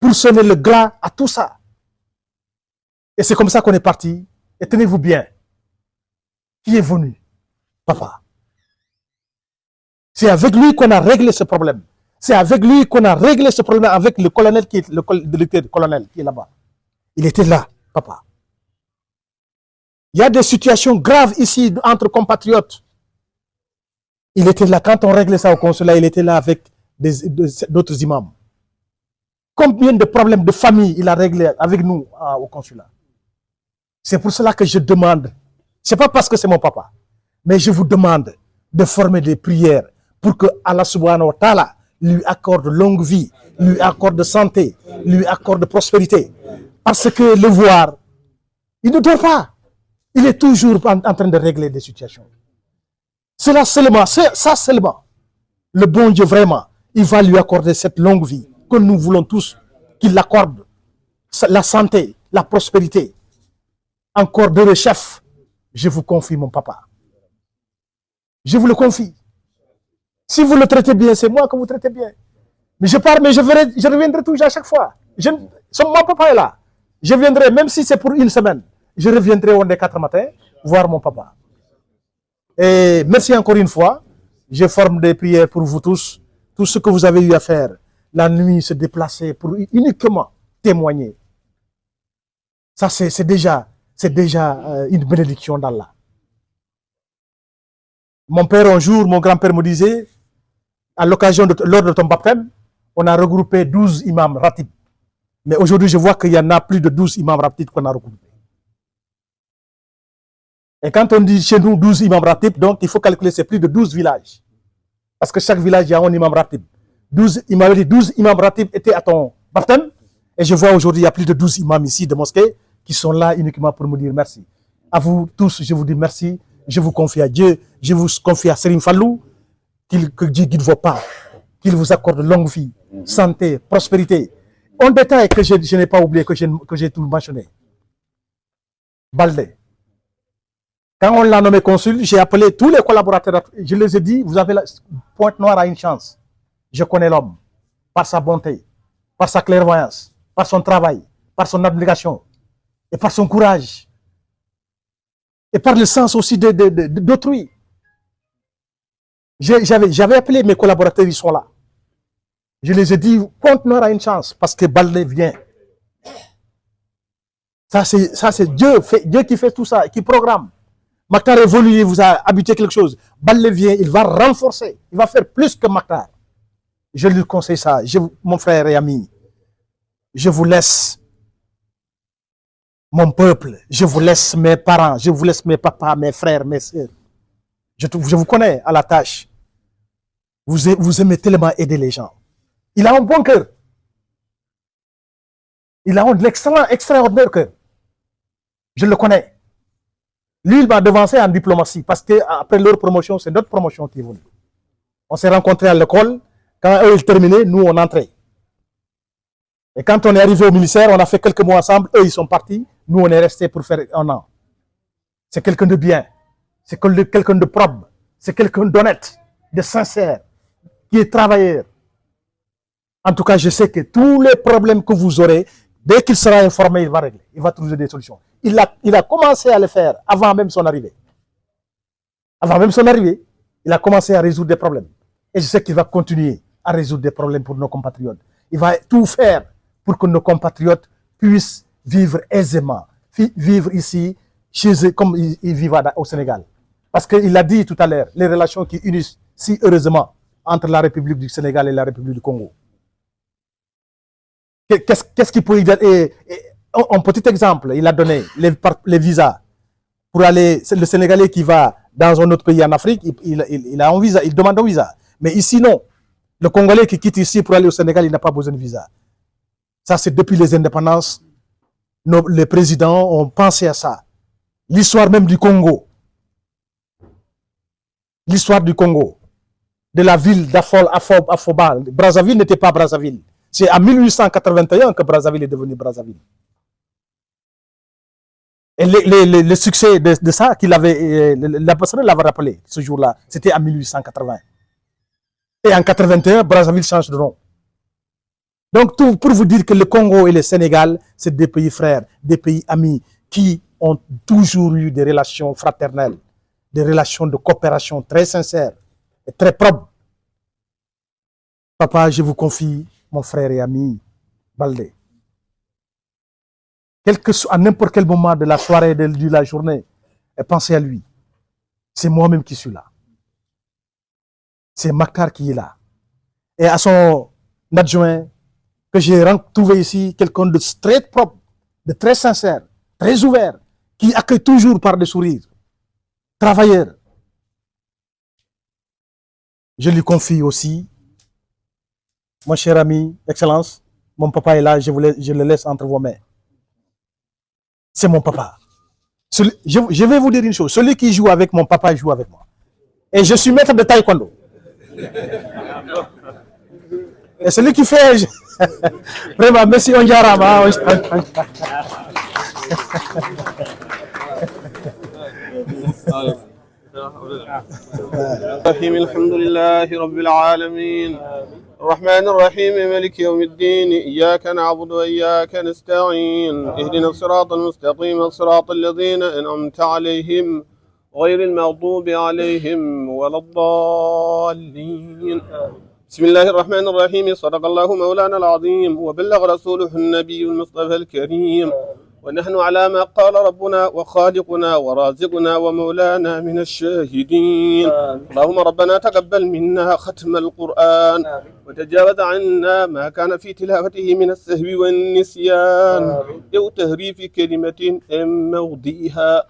S12: pour sonner le glas à tout ça. Et c'est comme ça qu'on est parti. Et tenez-vous bien. Qui est venu? Papa. C'est avec lui qu'on a réglé ce problème. C'est avec lui qu'on a réglé ce problème avec le colonel qui est le colonel qui est là-bas. Il était là, papa. Il y a des situations graves ici entre compatriotes. Il était là. Quand on réglait ça au consulat, il était là avec d'autres imams. Combien de problèmes de famille il a réglé avec nous au consulat? C'est pour cela que je demande, c'est pas parce que c'est mon papa, mais je vous demande de former des prières pour que Allah subhanahu wa ta'ala lui accorde longue vie, lui accorde santé, lui accorde prospérité. Parce que le voir, il ne dort pas. Il est toujours en train de régler des situations. Cela seulement, ça seulement, le bon Dieu vraiment, il va lui accorder cette longue vie que nous voulons tous qu'il l'accorde. La santé, la prospérité. Encore de chef, je vous confie mon papa. Je vous le confie. Si vous le traitez bien, c'est moi que vous traitez bien. Mais je pars, mais je reviendrai toujours à chaque fois. Mon papa est là. Je viendrai, même si c'est pour une semaine. Je reviendrai au 4 matin voir mon papa. Et merci encore une fois. Je forme des prières pour vous tous. Tout ce que vous avez eu à faire. La nuit, se déplacer pour uniquement témoigner. Ça, c'est déjà une bénédiction d'Allah. Mon père, un jour, mon grand-père me disait, à l'occasion lors de ton baptême, on a regroupé 12 imams ratib. Mais aujourd'hui, je vois qu'il y en a plus de 12 imams ratib qu'on a regroupés. Et quand on dit chez nous 12 imams ratib, donc il faut calculer, c'est plus de 12 villages. Parce que chaque village, il y a un imam ratib. 12 imams ratib étaient à ton baptême. Et je vois aujourd'hui, il y a plus de 12 imams ici de mosquée qui sont là uniquement pour me dire merci. À vous tous, je vous dis merci. Je vous confie à Dieu. Je vous confie à Serim Fallou. Que Dieu guide vos pas. Qu'il vous accorde longue vie, santé, prospérité. Un détail que je n'ai pas oublié, que j'ai tout mentionné. Baldé. Quand on l'a nommé consul, j'ai appelé tous les collaborateurs. Je les ai dit, vous avez Pointe-Noire a une chance. Je connais l'homme. Par sa bonté, par sa clairvoyance, par son travail, par son abnégation et par son courage. Et par le sens aussi d'autrui. J'avais appelé mes collaborateurs, ils sont là. Je les ai dit, Pointe-Noire a une chance parce que Baldé vient. Ça, c'est Dieu qui fait tout ça, qui programme. Maktar évolue, vous a habité quelque chose. Baldé vient, il va renforcer. Il va faire plus que Maktar. Je lui conseille ça. Mon frère et ami, je vous laisse mon peuple. Je vous laisse mes parents. Je vous laisse mes papas, mes frères, mes sœurs. Je vous connais à la tâche. Vous aimez tellement aider les gens. Il a un bon cœur. Il a un extraordinaire cœur. Je le connais. Lui, il m'a devancé en diplomatie parce qu'après leur promotion, c'est notre promotion qui est venue. On s'est rencontrés à l'école. Quand eux, ils terminaient, nous, on entrait. Et quand on est arrivé au ministère, on a fait quelques mois ensemble. Eux, ils sont partis. Nous, on est restés pour faire 1 an. C'est quelqu'un de bien. C'est quelqu'un de propre. C'est quelqu'un d'honnête, de sincère, qui est travailleur. En tout cas, je sais que tous les problèmes que vous aurez, dès qu'il sera informé, il va régler. Il va trouver des solutions. Il a commencé à le faire avant même son arrivée. Avant même son arrivée, il a commencé à résoudre des problèmes. Et je sais qu'il va continuer à résoudre des problèmes pour nos compatriotes. Il va tout faire pour que nos compatriotes puissent vivre aisément, vivre ici, chez eux, comme ils vivent au Sénégal. Parce qu'il l'a dit tout à l'heure, les relations qui unissent si heureusement entre la République du Sénégal et la République du Congo. Qu'est-ce qu'il peut y donner? Un petit exemple, il a donné les visas. Pour aller, le Sénégalais qui va dans un autre pays en Afrique, il a un visa, il demande un visa. Mais ici, non. Le Congolais qui quitte ici pour aller au Sénégal, il n'a pas besoin de visa. Ça, c'est depuis les indépendances. Les présidents ont pensé à ça. L'histoire même du Congo. L'histoire du Congo. De la ville d'Afoba. Brazzaville n'était pas Brazzaville. C'est en 1881 que Brazzaville est devenu Brazzaville. Et le succès de ça, la personne l'avait rappelé ce jour-là, c'était en 1880. Et en 81, Brazzaville change de nom. Donc, tout pour vous dire que le Congo et le Sénégal, c'est des pays frères, des pays amis qui ont toujours eu des relations fraternelles, des relations de coopération très sincères et très propres. Papa, je vous confie, mon frère et ami, Baldé. À n'importe quel moment de la soirée, de la journée, pensez à lui. C'est moi-même qui suis là. C'est Maktar qui est là. Et à son adjoint, que j'ai trouvé ici, quelqu'un de très propre, de très sincère, très ouvert, qui accueille toujours par des sourires, travailleur. Je lui confie aussi, mon cher ami, Excellence, mon papa est là, je le laisse entre vos mains. C'est mon papa. Je vais vous dire une chose, celui qui joue avec mon papa joue avec moi. Et je suis maître de taekwondo. Et celui qui fait... Vraiment, merci Onjarama.
S4: الرحيم الحمد لله رب العالمين الرحمن الرحيم مالك يوم الدين إياك نعبد وإياك نستعين اهدنا الصراط المستقيم الصراط الذين أنعمت عليهم غير المغضوب عليهم ولا الضالين بسم الله الرحمن الرحيم صدق الله مولانا العظيم وبلغ رسوله النبي المصطفى الكريم ونحن على ما قال ربنا وخالقنا ورازقنا ومولانا من الشاهدين اللهم ربنا تقبل منا ختم القرآن وتجاوز عنا ما كان في تلاوته من السهو والنسيان أو تهريف كلمة أم موضعها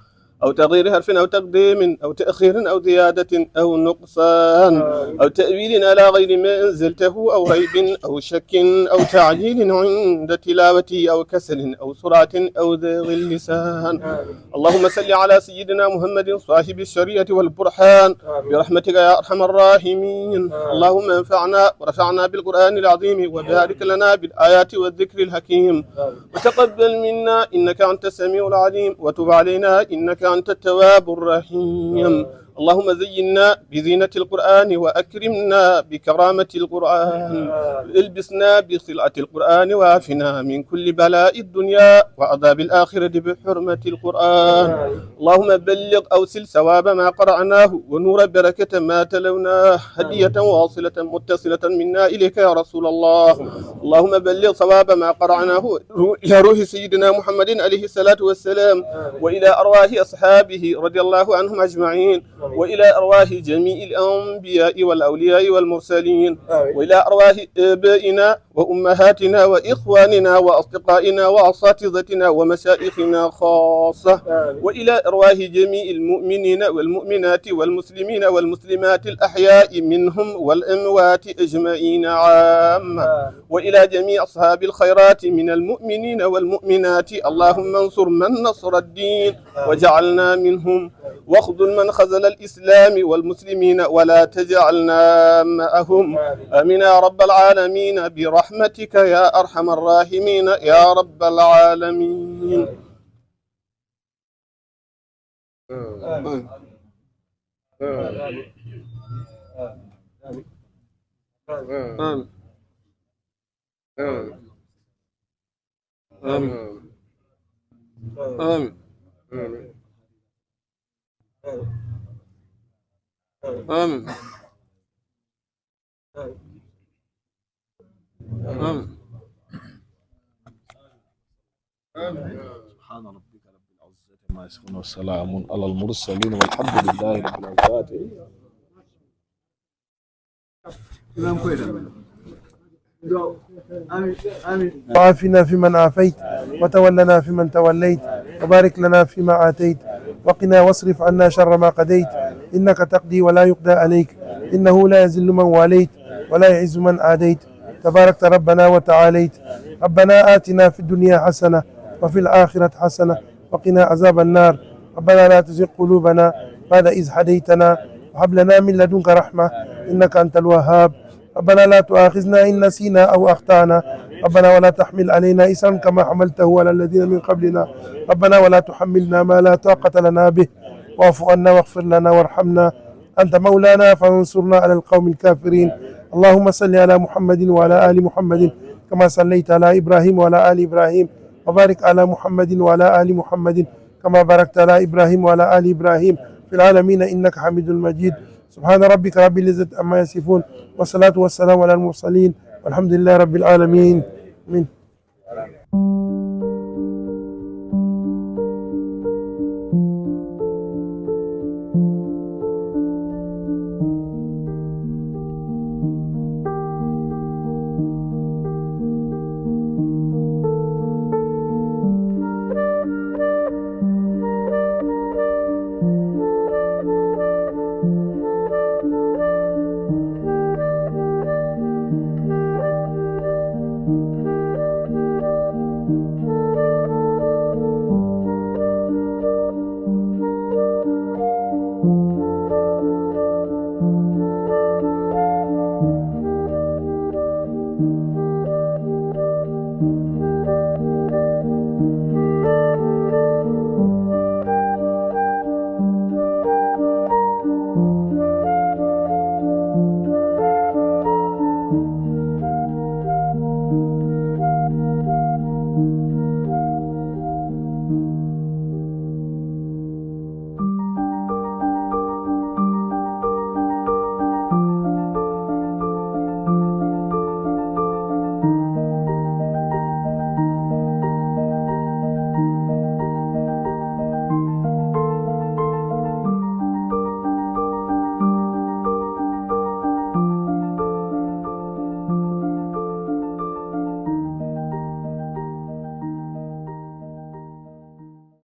S4: أو تغيير حرف أو تقديم أو تأخير أو زيادة أو نقصان أو تأويل على غير ما أنزلته أو ريب أو شك أو تعجيل عند تلاوته أو كسل أو سرعة أو ذاغ اللسان اللهم صل على سيدنا محمد صاحب الشريعة والبرهان برحمتك يا أرحم الراحمين اللهم انفعنا ورفعنا بالقرآن العظيم وبارك لنا بالآيات والذكر الحكيم وتقبل منا إنك أنت السميع العليم وتب علينا إنك أنت التواب الرحيم اللهم زينا بزينة القرآن وأكرمنا بكرامة القرآن البسنا بخلعة القرآن وعافنا من كل بلاء الدنيا وعذاب الآخرة بحرمة القرآن اللهم بلغ أوصل ثواب ما قرأناه ونور بركة ما تلوناه هدية واصلة متصلة منا إليك يا رسول الله اللهم بلغ ثواب ما قرأناه إلى روح سيدنا محمد عليه الصلاة والسلام وإلى أرواح أصحابه رضي الله عنهم أجمعين وإلى أرواح جميع الأنبياء والأولياء والمرسلين وإلى أرواح آبائنا وأمهاتنا وإخواننا وأصدقائنا وأساتذتنا ومشايخنا خاصة وإلى أرواح جميع المؤمنين والمؤمنات والمسلمين والمسلمات الأحياء منهم والأموات أجمعين عامة وإلى جميع أصحاب الخيرات من المؤمنين والمؤمنات اللهم انصر من نصر الدين وجعلنا منهم واخذل من خذل الإسلام والمسلمين ولا تجعلنا معهم آمين يا رب العالمين برحمتك يا أرحم الراحمين يا رب العالمين آمين آمين آمين آمين آمين آمين سبحان ربك رب العزة عما يصفون وسلام على المرسلين والحمد لله رب العالمين.
S13: وعافنا فيمن عافيت وتولنا فيمن توليت وبارك لنا فيما آتيت وقنا واصرف عنا شر ما قضيت إنك تقضي ولا يقضى عليك إنه لا يذل من واليت ولا يعز من عاديت تباركت ربنا وتعاليت ربنا آتنا في الدنيا حسنة وفي الآخرة حسنة وقنا عذاب النار ربنا لا تزغ قلوبنا بعد إذ هديتنا وهب لنا من لدنك رحمة إنك أنت الوهاب ربنا لا تؤاخذنا إن نسينا أو أخطأنا ربنا ولا تحمل علينا إصرا كما حملته على الذين من قبلنا ربنا ولا تحملنا ما لا طاقة لنا به واعف عنا واغفر لنا وارحمنا أنت مولانا فانصرنا على القوم الكافرين اللهم صل على محمد وعلى آل محمد كما صليت على إبراهيم وعلى آل إبراهيم وبارك على محمد وعلى آل محمد كما باركت على إبراهيم وعلى آل إبراهيم في العالمين إنك حميد مجيد سبحان ربك رب العزة عما يصفون والصلاة والسلام على المرسلين والحمد لله رب العالمين. آمين.